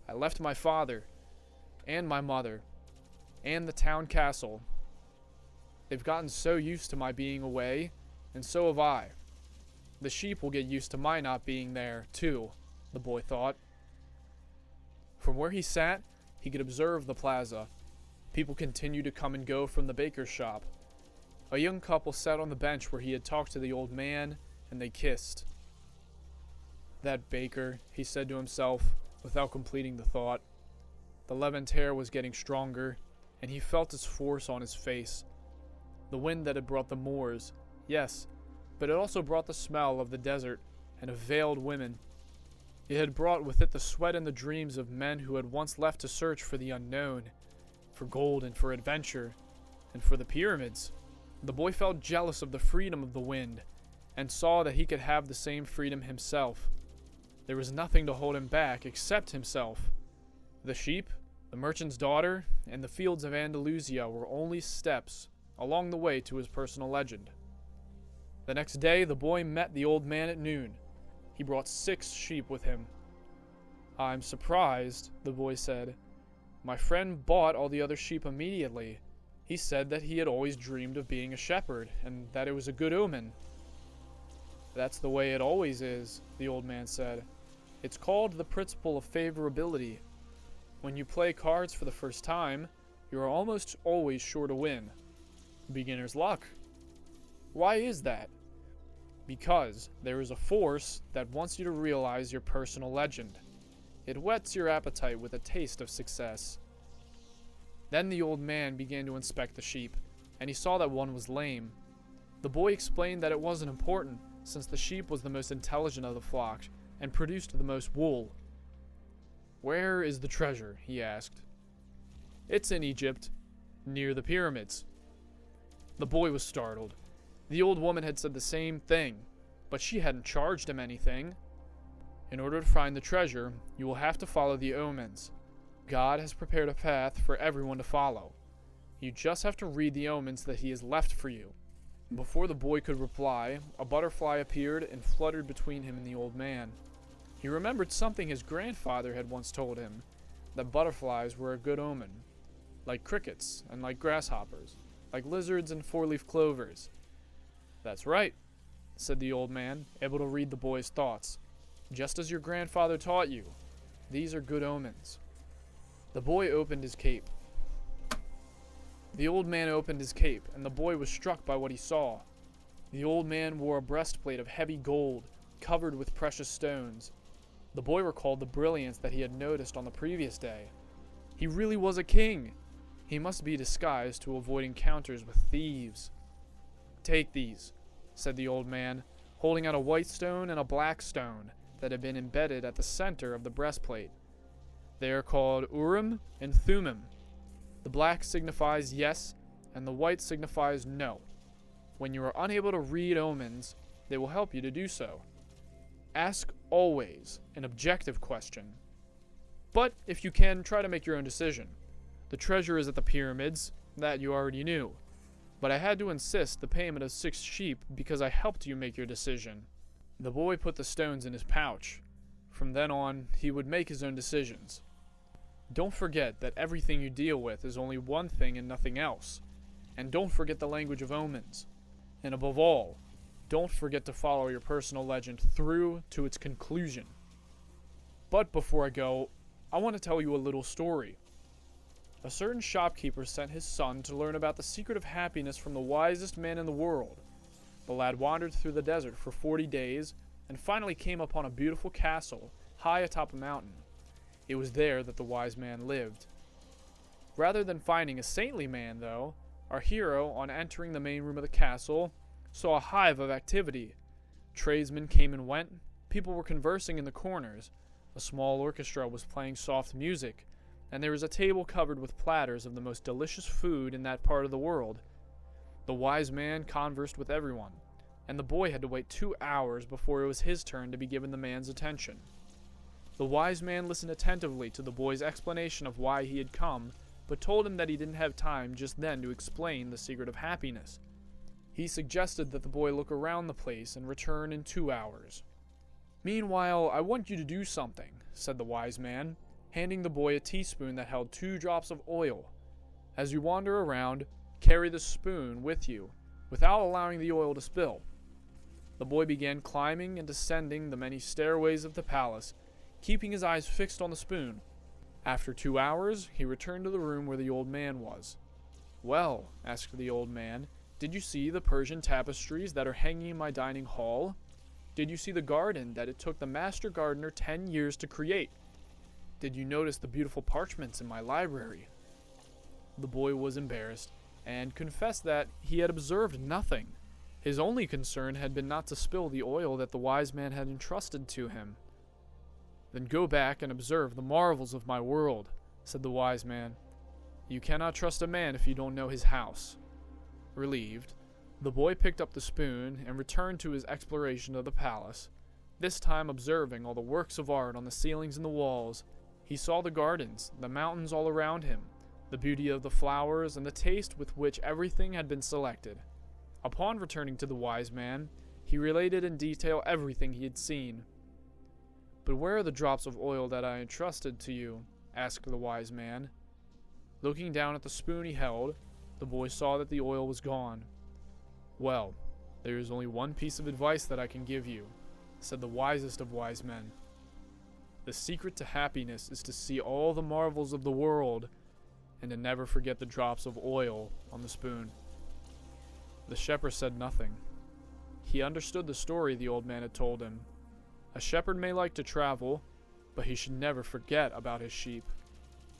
I left my father, and my mother, and the town castle. They've gotten so used to my being away, and so have I. The sheep will get used to my not being there, too, the boy thought. From where he sat, he could observe the plaza. People continued to come and go from the baker's shop. A young couple sat on the bench where he had talked to the old man, and they kissed. That baker, he said to himself, without completing the thought. The Levanter was getting stronger, and he felt its force on his face. The wind that had brought the Moors, yes, but it also brought the smell of the desert and of veiled women. It had brought with it the sweat and the dreams of men who had once left to search for the unknown, for gold and for adventure, and for the pyramids. The boy felt jealous of the freedom of the wind, and saw that he could have the same freedom himself. There was nothing to hold him back except himself. The sheep, the merchant's daughter, and the fields of Andalusia were only steps along the way to his personal legend. The next day, the boy met the old man at noon. He brought 6 sheep with him. "I'm surprised," the boy said. "My friend bought all the other sheep immediately. He said that he had always dreamed of being a shepherd, and that it was a good omen." "That's the way it always is," the old man said. "It's called the principle of favorability. When you play cards for the first time, you are almost always sure to win. Beginner's luck. Why is that? Because there is a force that wants you to realize your personal legend. It whets your appetite with a taste of success." Then the old man began to inspect the sheep, and he saw that one was lame. The boy explained that it wasn't important, since the sheep was the most intelligent of the flock and produced the most wool. "Where is the treasure?" he asked. "It's in Egypt, near the pyramids." The boy was startled. The old woman had said the same thing, but she hadn't charged him anything. "In order to find the treasure, you will have to follow the omens. God has prepared a path for everyone to follow. You just have to read the omens that he has left for you." Before the boy could reply, a butterfly appeared and fluttered between him and the old man. He remembered something his grandfather had once told him, that butterflies were a good omen, like crickets and like grasshoppers, like lizards and 4-leaf clovers. "That's right," said the old man, able to read the boy's thoughts. "Just as your grandfather taught you. These are good omens." The boy opened his cape. The old man opened his cape, and the boy was struck by what he saw. The old man wore a breastplate of heavy gold, covered with precious stones. The boy recalled the brilliance that he had noticed on the previous day. He really was a king. He must be disguised to avoid encounters with thieves. "Take these," said the old man, holding out a white stone and a black stone that had been embedded at the center of the breastplate. "They are called Urim and Thummim. The black signifies yes, and the white signifies no. When you are unable to read omens, they will help you to do so. Ask always an objective question. But if you can, try to make your own decision. The treasure is at the pyramids, that you already knew. But I had to insist the payment of 6 sheep because I helped you make your decision." The boy put the stones in his pouch. From then on, he would make his own decisions. Don't forget that everything you deal with is only one thing and nothing else. And don't forget the language of omens. And above all, don't forget to follow your personal legend through to its conclusion. But before I go, I want to tell you a little story. A certain shopkeeper sent his son to learn about the secret of happiness from the wisest man in the world. The lad wandered through the desert for 40 days and finally came upon a beautiful castle high atop a mountain. It was there that the wise man lived. Rather than finding a saintly man, though, our hero, on entering the main room of the castle, saw a hive of activity. Tradesmen came and went, people were conversing in the corners, a small orchestra was playing soft music, and there was a table covered with platters of the most delicious food in that part of the world. The wise man conversed with everyone, and the boy had to wait 2 hours before it was his turn to be given the man's attention. The wise man listened attentively to the boy's explanation of why he had come, but told him that he didn't have time just then to explain the secret of happiness. He suggested that the boy look around the place and return in 2 hours. "Meanwhile, I want you to do something," said the wise man, handing the boy a teaspoon that held 2 drops of oil. "As you wander around, carry the spoon with you, without allowing the oil to spill." The boy began climbing and descending the many stairways of the palace, keeping his eyes fixed on the spoon. After 2 hours, he returned to the room where the old man was. "Well," asked the old man, "did you see the Persian tapestries that are hanging in my dining hall? Did you see the garden that it took the master gardener 10 years to create? Did you notice the beautiful parchments in my library?" The boy was embarrassed, and confessed that he had observed nothing. His only concern had been not to spill the oil that the wise man had entrusted to him. "Then go back and observe the marvels of my world," said the wise man. "You cannot trust a man if you don't know his house." Relieved, the boy picked up the spoon and returned to his exploration of the palace, this time observing all the works of art on the ceilings and the walls. He saw the gardens, the mountains all around him, the beauty of the flowers, and the taste with which everything had been selected. Upon returning to the wise man, he related in detail everything he had seen. "But where are the drops of oil that I entrusted to you?" asked the wise man. Looking down at the spoon he held, the boy saw that the oil was gone. "Well, there is only one piece of advice that I can give you," said the wisest of wise men. "The secret to happiness is to see all the marvels of the world, and to never forget the drops of oil on the spoon." The shepherd said nothing. He understood the story the old man had told him. A shepherd may like to travel, but he should never forget about his sheep.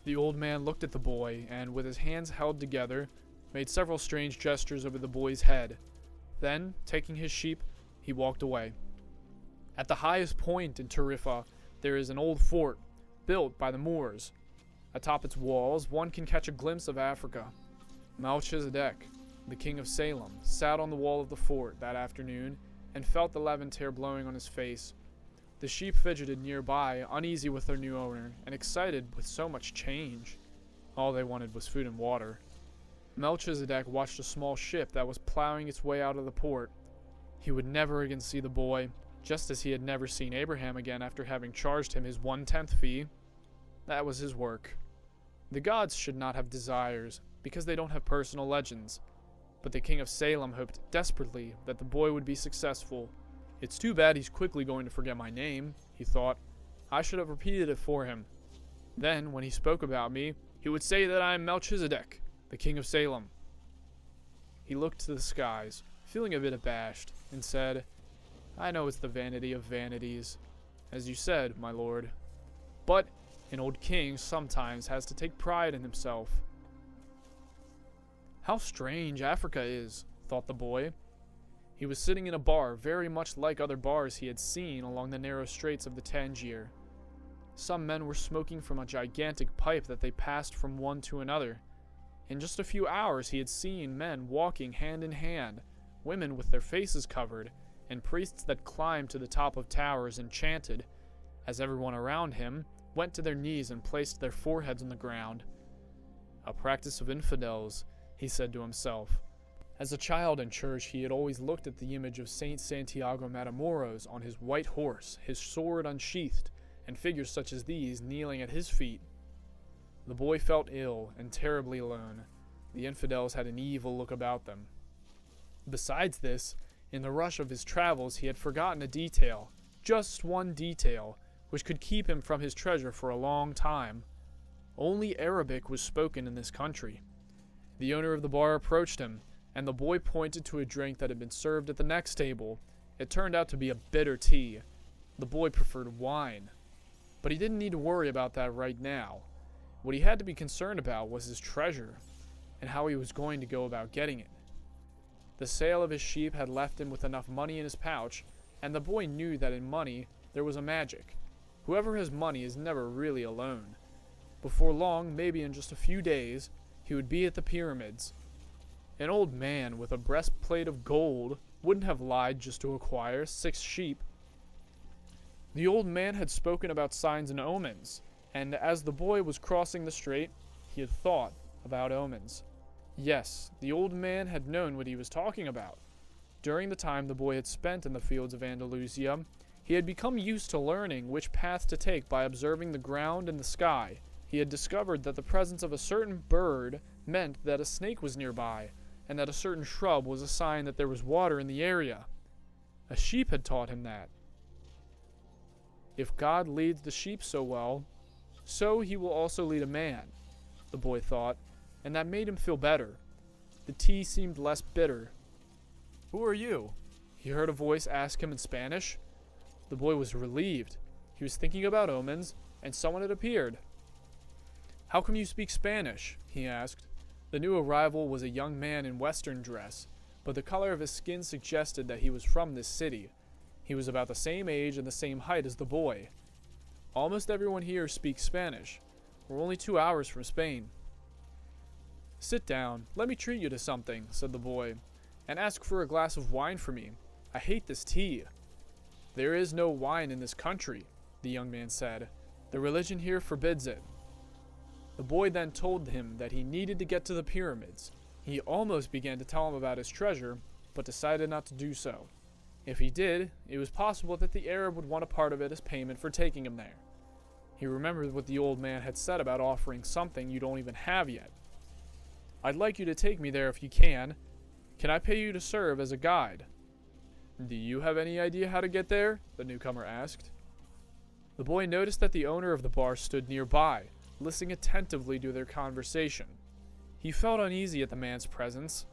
The old man looked at the boy, and with his hands held together, made several strange gestures over the boy's head. Then, taking his sheep, he walked away. At the highest point in Tarifa, there is an old fort, built by the Moors. Atop its walls, one can catch a glimpse of Africa. Melchizedek, the king of Salem, sat on the wall of the fort that afternoon and felt the lavender air blowing on his face. The sheep fidgeted nearby, uneasy with their new owner, and excited with so much change. All they wanted was food and water. Melchizedek watched a small ship that was plowing its way out of the port. He would never again see the boy, just as he had never seen Abraham again after having charged him his 1/10 fee. That was his work. The gods should not have desires, because they don't have personal legends. But the king of Salem hoped desperately that the boy would be successful. "It's too bad he's quickly going to forget my name," he thought. "I should have repeated it for him. Then, when he spoke about me, he would say that I am Melchizedek, the king of Salem." He looked to the skies, feeling a bit abashed, and said, "I know it's the vanity of vanities, as you said, my lord. But an old king sometimes has to take pride in himself." "How strange Africa is," thought the boy. He was sitting in a bar very much like other bars he had seen along the narrow straits of the Tangier. Some men were smoking from a gigantic pipe that they passed from one to another. In just a few hours he had seen men walking hand in hand, women with their faces covered, and priests that climbed to the top of towers and chanted, as everyone around him went to their knees and placed their foreheads on the ground. "A practice of infidels," he said to himself. As a child in church, he had always looked at the image of Saint Santiago Matamoros on his white horse, his sword unsheathed, and figures such as these kneeling at his feet. The boy felt ill and terribly alone. The infidels had an evil look about them. Besides this, in the rush of his travels he had forgotten a detail, just one detail, which could keep him from his treasure for a long time. Only Arabic was spoken in this country. The owner of the bar approached him, and the boy pointed to a drink that had been served at the next table. It turned out to be a bitter tea. The boy preferred wine. But he didn't need to worry about that right now. What he had to be concerned about was his treasure, and how he was going to go about getting it. The sale of his sheep had left him with enough money in his pouch, and the boy knew that in money there was a magic. Whoever has money is never really alone. Before long, maybe in just a few days, he would be at the pyramids. An old man with a breastplate of gold wouldn't have lied just to acquire 6 sheep. The old man had spoken about signs and omens, and as the boy was crossing the strait, he had thought about omens. Yes, the old man had known what he was talking about. During the time the boy had spent in the fields of Andalusia, he had become used to learning which path to take by observing the ground and the sky. He had discovered that the presence of a certain bird meant that a snake was nearby, and that a certain shrub was a sign that there was water in the area. A sheep had taught him that. If God leads the sheep so well, so he will also lead a man, the boy thought, and that made him feel better. The tea seemed less bitter. "Who are you?" he heard a voice ask him in Spanish. The boy was relieved. He was thinking about omens, and someone had appeared. "How come you speak Spanish?" he asked. The new arrival was a young man in Western dress, but the color of his skin suggested that he was from this city. He was about the same age and the same height as the boy. "Almost everyone here speaks Spanish. We're only 2 hours from Spain." "Sit down. Let me treat you to something," said the boy, "and ask for a glass of wine for me. I hate this tea." "There is no wine in this country," the young man said. "The religion here forbids it." The boy then told him that he needed to get to the pyramids. He almost began to tell him about his treasure, but decided not to do so. If he did, it was possible that the Arab would want a part of it as payment for taking him there. He remembered what the old man had said about offering something you don't even have yet. "I'd like you to take me there if you can. Can I pay you to serve as a guide?" "Do you have any idea how to get there?" the newcomer asked. The boy noticed that the owner of the bar stood nearby, listening attentively to their conversation. He felt uneasy at the man's presence,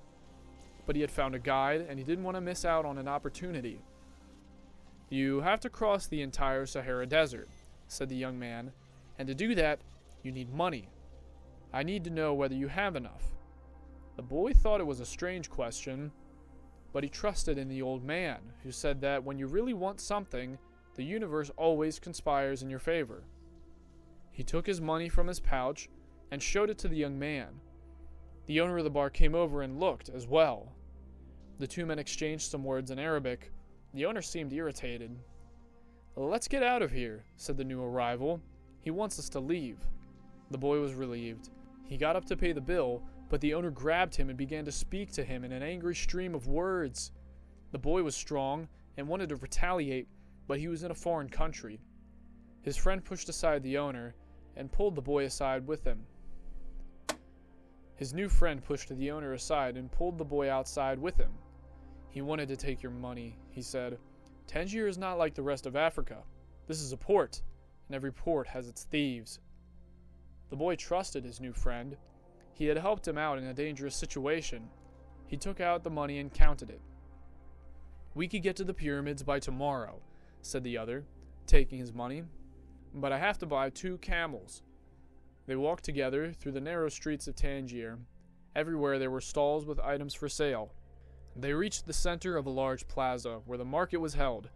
but he had found a guide and he didn't want to miss out on an opportunity. "You have to cross the entire Sahara Desert," said the young man, "and to do that, you need money. I need to know whether you have enough." The boy thought it was a strange question, but he trusted in the old man, who said that when you really want something, the universe always conspires in your favor. He took his money from his pouch and showed it to the young man. The owner of the bar came over and looked as well. The 2 men exchanged some words in Arabic. The owner seemed irritated. "Let's get out of here," said the new arrival. "He wants us to leave." The boy was relieved. He got up to pay the bill, but the owner grabbed him and began to speak to him in an angry stream of words. The boy was strong and wanted to retaliate, but he was in a foreign country. His friend pushed aside the owner and pulled the boy aside with him. His new friend pushed the owner aside and pulled the boy outside with him. "He wanted to take your money," he said. "Tangier is not like the rest of Africa. This is a port, and every port has its thieves." The boy trusted his new friend. He had helped him out in a dangerous situation. He took out the money and counted it. "We could get to the pyramids by tomorrow," said the other, taking his money. "But I have to buy 2 camels. They walked together through the narrow streets of Tangier. Everywhere there were stalls with items for sale. They reached the center of a large plaza where the market was held.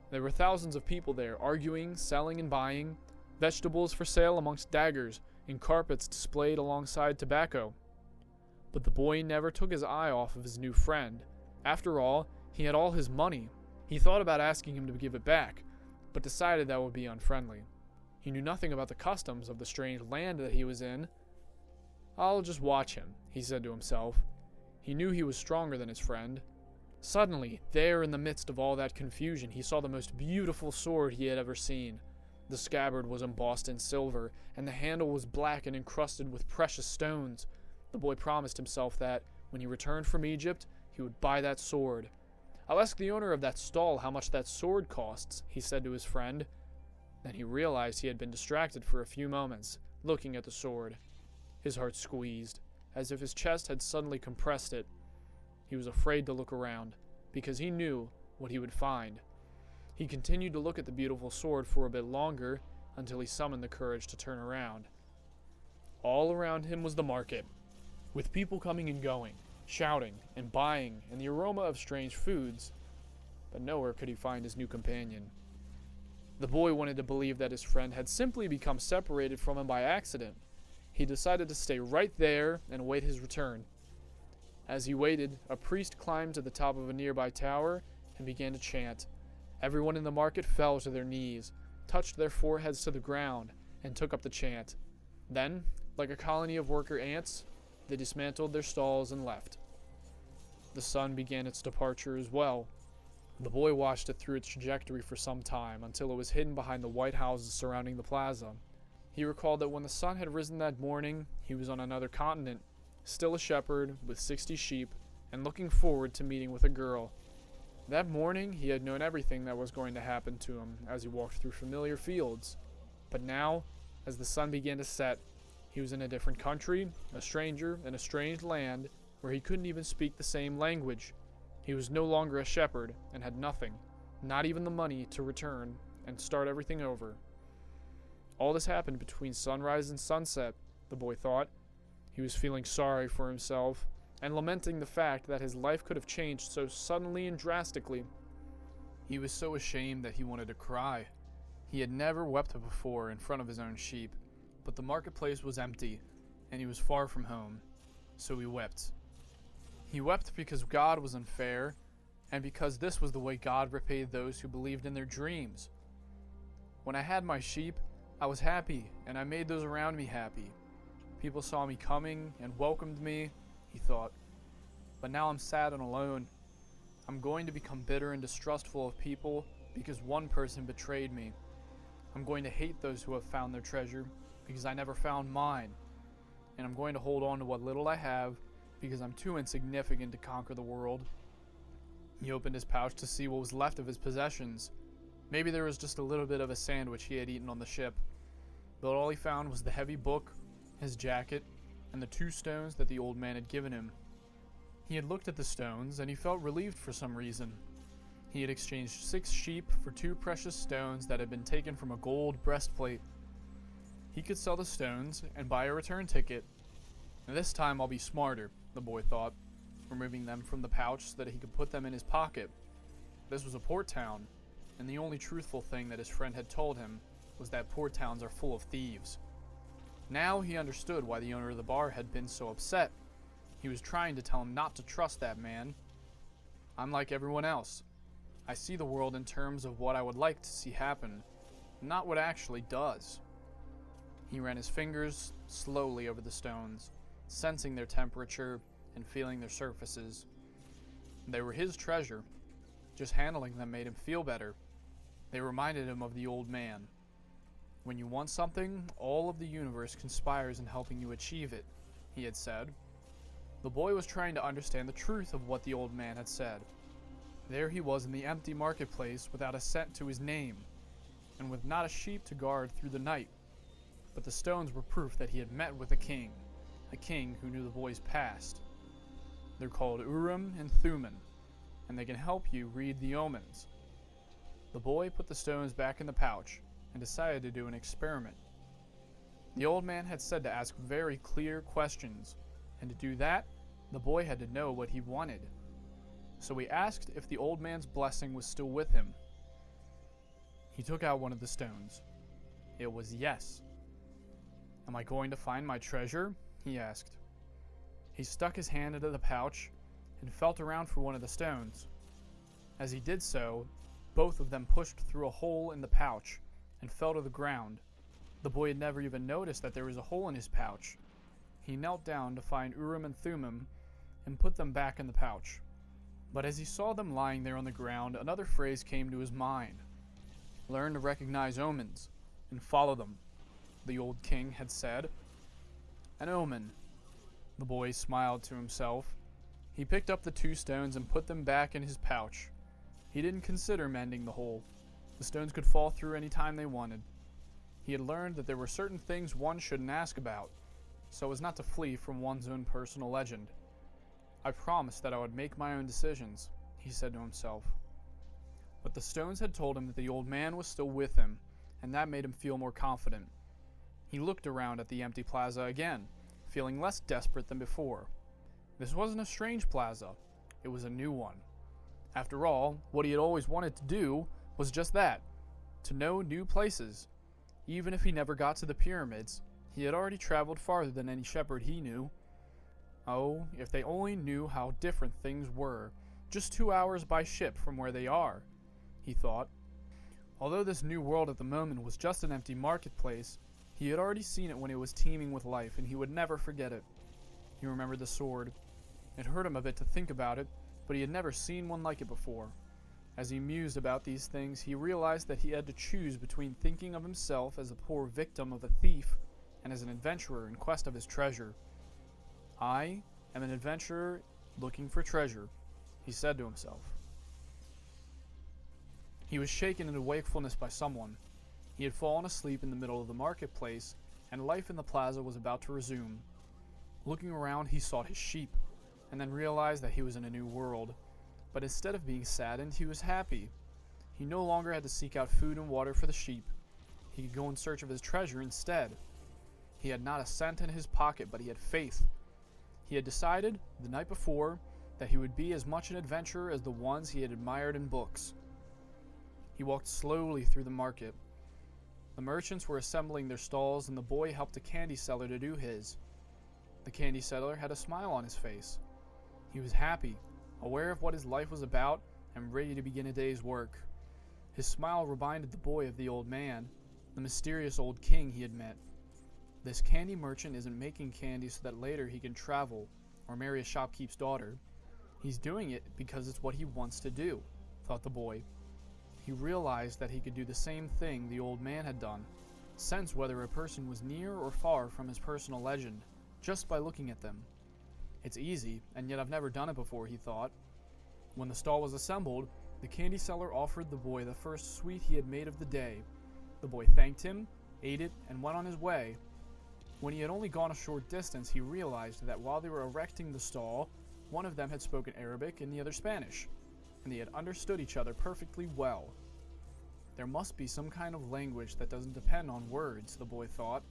There were thousands of people there, arguing, selling, and buying, vegetables for sale amongst daggers, and carpets displayed alongside tobacco. But the boy never took his eye off of his new friend. After all, he had all his money. He thought about asking him to give it back, but decided that would be unfriendly. He knew nothing about the customs of the strange land that he was in. "I'll just watch him," he said to himself. He knew he was stronger than his friend. Suddenly, there in the midst of all that confusion, he saw the most beautiful sword he had ever seen. The The scabbard was embossed in silver, and the handle was black and encrusted with precious stones. The boy promised himself that, when he returned from Egypt, he would buy that sword. "I'll ask the owner of that stall how much that sword costs," he said to his friend. Then he realized he had been distracted for a few moments, looking at the sword. His heart squeezed, as if his chest had suddenly compressed it. He was afraid to look around, because he knew what he would find. He continued to look at the beautiful sword for a bit longer, until he summoned the courage to turn around. All around him was the market, with people coming and going, shouting and buying, and the aroma of strange foods, but nowhere could he find his new companion. The boy wanted to believe that his friend had simply become separated from him by accident. He decided to stay right there and await his return. As he waited, a priest climbed to the top of a nearby tower and began to chant. Everyone in the market fell to their knees, touched their foreheads to the ground, and took up the chant. Then, like a colony of worker ants, they dismantled their stalls and left. The sun began its departure as well. The boy watched it through its trajectory for some time, until it was hidden behind the white houses surrounding the plaza. He recalled that when the sun had risen that morning, he was on another continent, still a shepherd with 60 sheep, and looking forward to meeting with a girl. That morning, he had known everything that was going to happen to him as he walked through familiar fields. But now, as the sun began to set, he was in a different country, a stranger in a strange land where he couldn't even speak the same language. He was no longer a shepherd and had nothing, not even the money to return and start everything over. All this happened between sunrise and sunset, the boy thought. He was feeling sorry for himself and lamenting the fact that his life could have changed so suddenly and drastically. He was so ashamed that he wanted to cry. He had never wept before in front of his own sheep, but the marketplace was empty, and he was far from home, so he wept. He wept because God was unfair, and because this was the way God repaid those who believed in their dreams. When I had my sheep, I was happy, and I made those around me happy. People saw me coming and welcomed me, he thought. But now I'm sad and alone. I'm going to become bitter and distrustful of people because one person betrayed me. I'm going to hate those who have found their treasure because I never found mine. And I'm going to hold on to what little I have because I'm too insignificant to conquer the world. He opened his pouch to see what was left of his possessions. Maybe there was just a little bit of a sandwich he had eaten on the ship. But all he found was the heavy book, his jacket, and the 2 stones that the old man had given him. He had looked at the stones, and he felt relieved for some reason. He had exchanged 6 sheep for 2 precious stones that had been taken from a gold breastplate. He could sell the stones and buy a return ticket. And this time I'll be smarter, the boy thought, removing them from the pouch so that he could put them in his pocket. This was a port town, and the only truthful thing that his friend had told him was that port towns are full of thieves. Now he understood why the owner of the bar had been so upset. He was trying to tell him not to trust that man. I'm like everyone else. I see the world in terms of what I would like to see happen, not what actually does. He ran his fingers slowly over the stones, sensing their temperature and feeling their surfaces. They were his treasure. Just handling them made him feel better. They reminded him of the old man. When you want something, all of the universe conspires in helping you achieve it, he had said. The boy was trying to understand the truth of what the old man had said. There he was in the empty marketplace without a cent to his name, and with not a sheep to guard through the night. But the stones were proof that he had met with a king who knew the boy's past. They're called Urim and Thummim, and they can help you read the omens. The boy put the stones back in the pouch and decided to do an experiment. The old man had said to ask very clear questions, and to do that, the boy had to know what he wanted. So he asked if the old man's blessing was still with him. He took out one of the stones. It was yes. Am I going to find my treasure? He asked. He stuck his hand into the pouch and felt around for one of the stones. As he did so, both of them pushed through a hole in the pouch and fell to the ground. The boy had never even noticed that there was a hole in his pouch. He knelt down to find Urim and Thummim and put them back in the pouch. But as he saw them lying there on the ground, another phrase came to his mind. Learn to recognize omens, and follow them, the old king had said. An omen. The boy smiled to himself. He picked up the 2 stones and put them back in his pouch. He didn't consider mending the hole. The stones could fall through any time they wanted. He had learned that there were certain things one shouldn't ask about, so as not to flee from one's own personal legend. I promised that I would make my own decisions, he said to himself. But the stones had told him that the old man was still with him, and that made him feel more confident. He looked around at the empty plaza again, feeling less desperate than before. This wasn't a strange plaza. It was a new one. After all, what he had always wanted to do was just that, to know new places. Even if he never got to the pyramids, he had already traveled farther than any shepherd he knew. Oh, if they only knew how different things were, just 2 hours by ship from where they are, he thought. Although this new world at the moment was just an empty marketplace, he had already seen it when it was teeming with life, and he would never forget it. He remembered the sword. It hurt him a bit to think about it, but he had never seen one like it before. As he mused about these things, he realized that he had to choose between thinking of himself as a poor victim of a thief and as an adventurer in quest of his treasure. I am an adventurer looking for treasure, he said to himself. He was shaken into wakefulness by someone. He had fallen asleep in the middle of the marketplace, and life in the plaza was about to resume. Looking around, he saw his sheep, and then realized that he was in a new world. But instead of being saddened, he was happy. He no longer had to seek out food and water for the sheep. He could go in search of his treasure instead. He had not a cent in his pocket, but he had faith. He had decided, the night before, that he would be as much an adventurer as the ones he had admired in books. He walked slowly through the market. The merchants were assembling their stalls, and the boy helped a candy seller to do his. The candy seller had a smile on his face. He was happy, aware of what his life was about, and ready to begin a day's work. His smile reminded the boy of the old man, the mysterious old king he had met. This candy merchant isn't making candy so that later he can travel or marry a shopkeep's daughter. He's doing it because it's what he wants to do, thought the boy. He realized that he could do the same thing the old man had done, sense whether a person was near or far from his personal legend, just by looking at them. It's easy, and yet I've never done it before, he thought. When the stall was assembled, the candy seller offered the boy the first sweet he had made of the day. The boy thanked him, ate it, and went on his way. When he had only gone a short distance, he realized that while they were erecting the stall, one of them had spoken Arabic and the other Spanish, and they had understood each other perfectly well. There must be some kind of language that doesn't depend on words, the boy thought.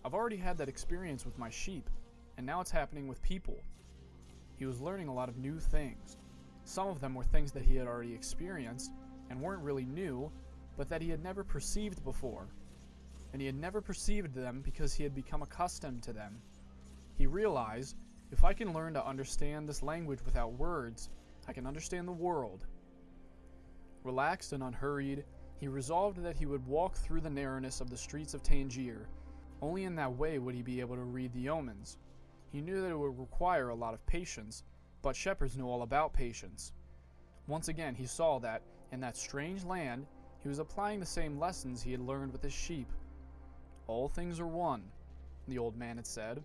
I've already had that experience with my sheep, and now it's happening with people. He was learning a lot of new things. Some of them were things that he had already experienced, and weren't really new, but that he had never perceived before. And he had never perceived them because he had become accustomed to them. He realized, if I can learn to understand this language without words, I can understand the world. Relaxed and unhurried, he resolved that he would walk through the narrowness of the streets of Tangier. Only in that way would he be able to read the omens. He knew that it would require a lot of patience, but shepherds know all about patience. Once again, he saw that, in that strange land, he was applying the same lessons he had learned with his sheep. All things are one, the old man had said.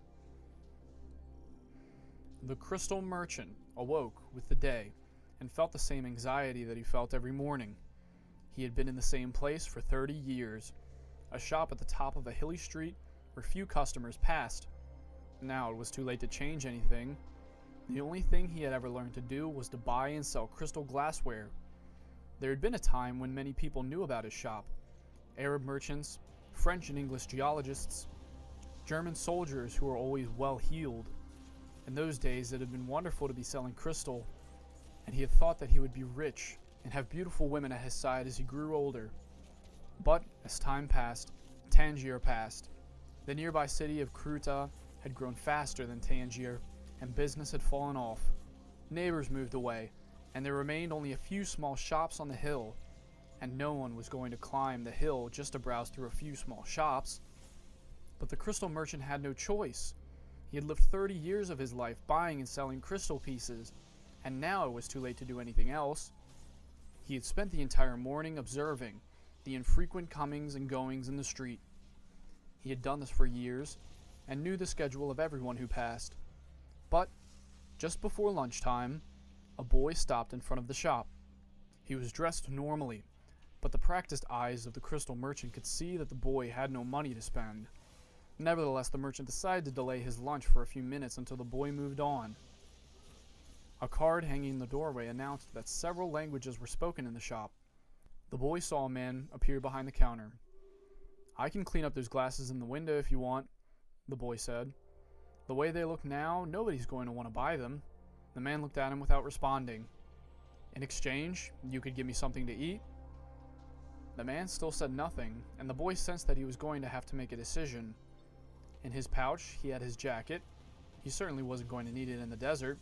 The crystal merchant awoke with the day, and felt the same anxiety that he felt every morning. He had been in the same place for 30 years, a shop at the top of a hilly street where few customers passed. Now it was too late to change anything. The only thing he had ever learned to do was to buy and sell crystal glassware. There had been a time when many people knew about his shop. Arab merchants, French and English geologists, German soldiers who were always well-heeled. In those days it had been wonderful to be selling crystal, and he had thought that he would be rich and have beautiful women at his side as he grew older. But as time passed, Tangier passed. The nearby city of Ceuta had grown faster than Tangier, and business had fallen off. Neighbors moved away, and there remained only a few small shops on the hill, and no one was going to climb the hill just to browse through a few small shops. But the crystal merchant had no choice. He had lived 30 years of his life buying and selling crystal pieces, and now it was too late to do anything else. He had spent the entire morning observing, the infrequent comings and goings in the street. He had done this for years, and knew the schedule of everyone who passed. But, just before lunchtime, a boy stopped in front of the shop. He was dressed normally, but the practiced eyes of the crystal merchant could see that the boy had no money to spend. Nevertheless, the merchant decided to delay his lunch for a few minutes until the boy moved on. A card hanging in the doorway announced that several languages were spoken in the shop. The boy saw a man appear behind the counter. "I can clean up those glasses in the window if you want," the boy said. "The way they look now, nobody's going to want to buy them." The man looked at him without responding. "In exchange, you could give me something to eat?" The man still said nothing, and the boy sensed that he was going to have to make a decision. In his pouch, he had his jacket. He certainly wasn't going to need it in the desert.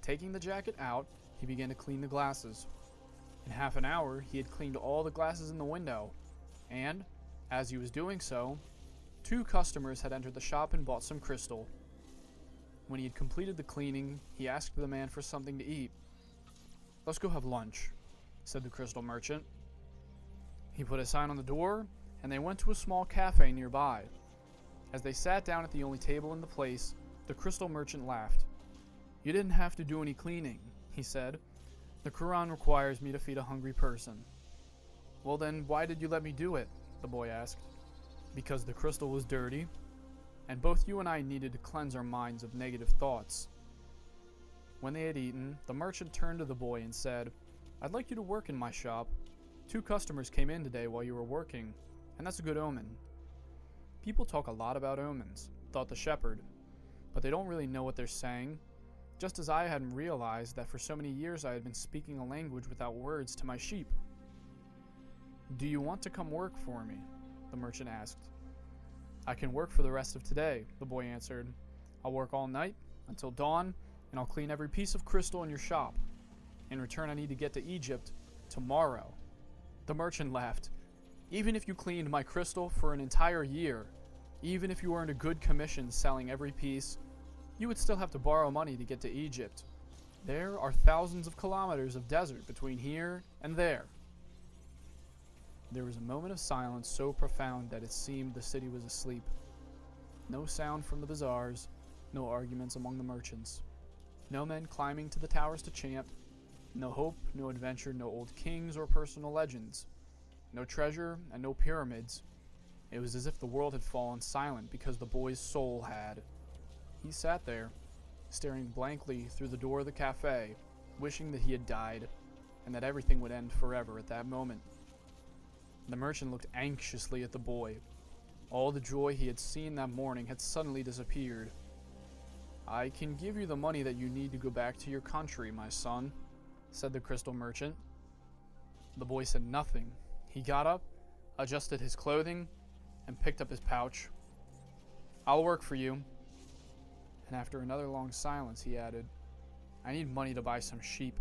Taking the jacket out, he began to clean the glasses. In half an hour, he had cleaned all the glasses in the window, and, as he was doing so, 2 customers had entered the shop and bought some crystal. When he had completed the cleaning, he asked the man for something to eat. "Let's go have lunch," said the crystal merchant. He put a sign on the door, and they went to a small cafe nearby. As they sat down at the only table in the place, the crystal merchant laughed. "You didn't have to do any cleaning," he said. "The Quran requires me to feed a hungry person." "Well then, why did you let me do it?" the boy asked. "Because the crystal was dirty, and both you and I needed to cleanse our minds of negative thoughts." When they had eaten, the merchant turned to the boy and said, "I'd like you to work in my shop. 2 customers came in today while you were working, and that's a good omen." "People talk a lot about omens," thought the shepherd, "but they don't really know what they're saying, just as I hadn't realized that for so many years I had been speaking a language without words to my sheep." "Do you want to come work for me?" the merchant asked. "I can work for the rest of today," the boy answered. "I'll work all night, until dawn, and I'll clean every piece of crystal in your shop. In return, I need to get to Egypt tomorrow." The merchant laughed. "Even if you cleaned my crystal for an entire year, even if you earned a good commission selling every piece, you would still have to borrow money to get to Egypt. There are thousands of kilometers of desert between here and there." There was a moment of silence so profound that it seemed the city was asleep. No sound from the bazaars, no arguments among the merchants, no men climbing to the towers to chant, no hope, no adventure, no old kings or personal legends, no treasure and no pyramids. It was as if the world had fallen silent because the boy's soul had. He sat there, staring blankly through the door of the cafe, wishing that he had died, and that everything would end forever at that moment. The merchant looked anxiously at the boy. All the joy he had seen that morning had suddenly disappeared. "I can give you the money that you need to go back to your country, my son," said the crystal merchant. The boy said nothing. He got up, adjusted his clothing, and picked up his pouch. "I'll work for you." And after another long silence, he added, "I need money to buy some sheep."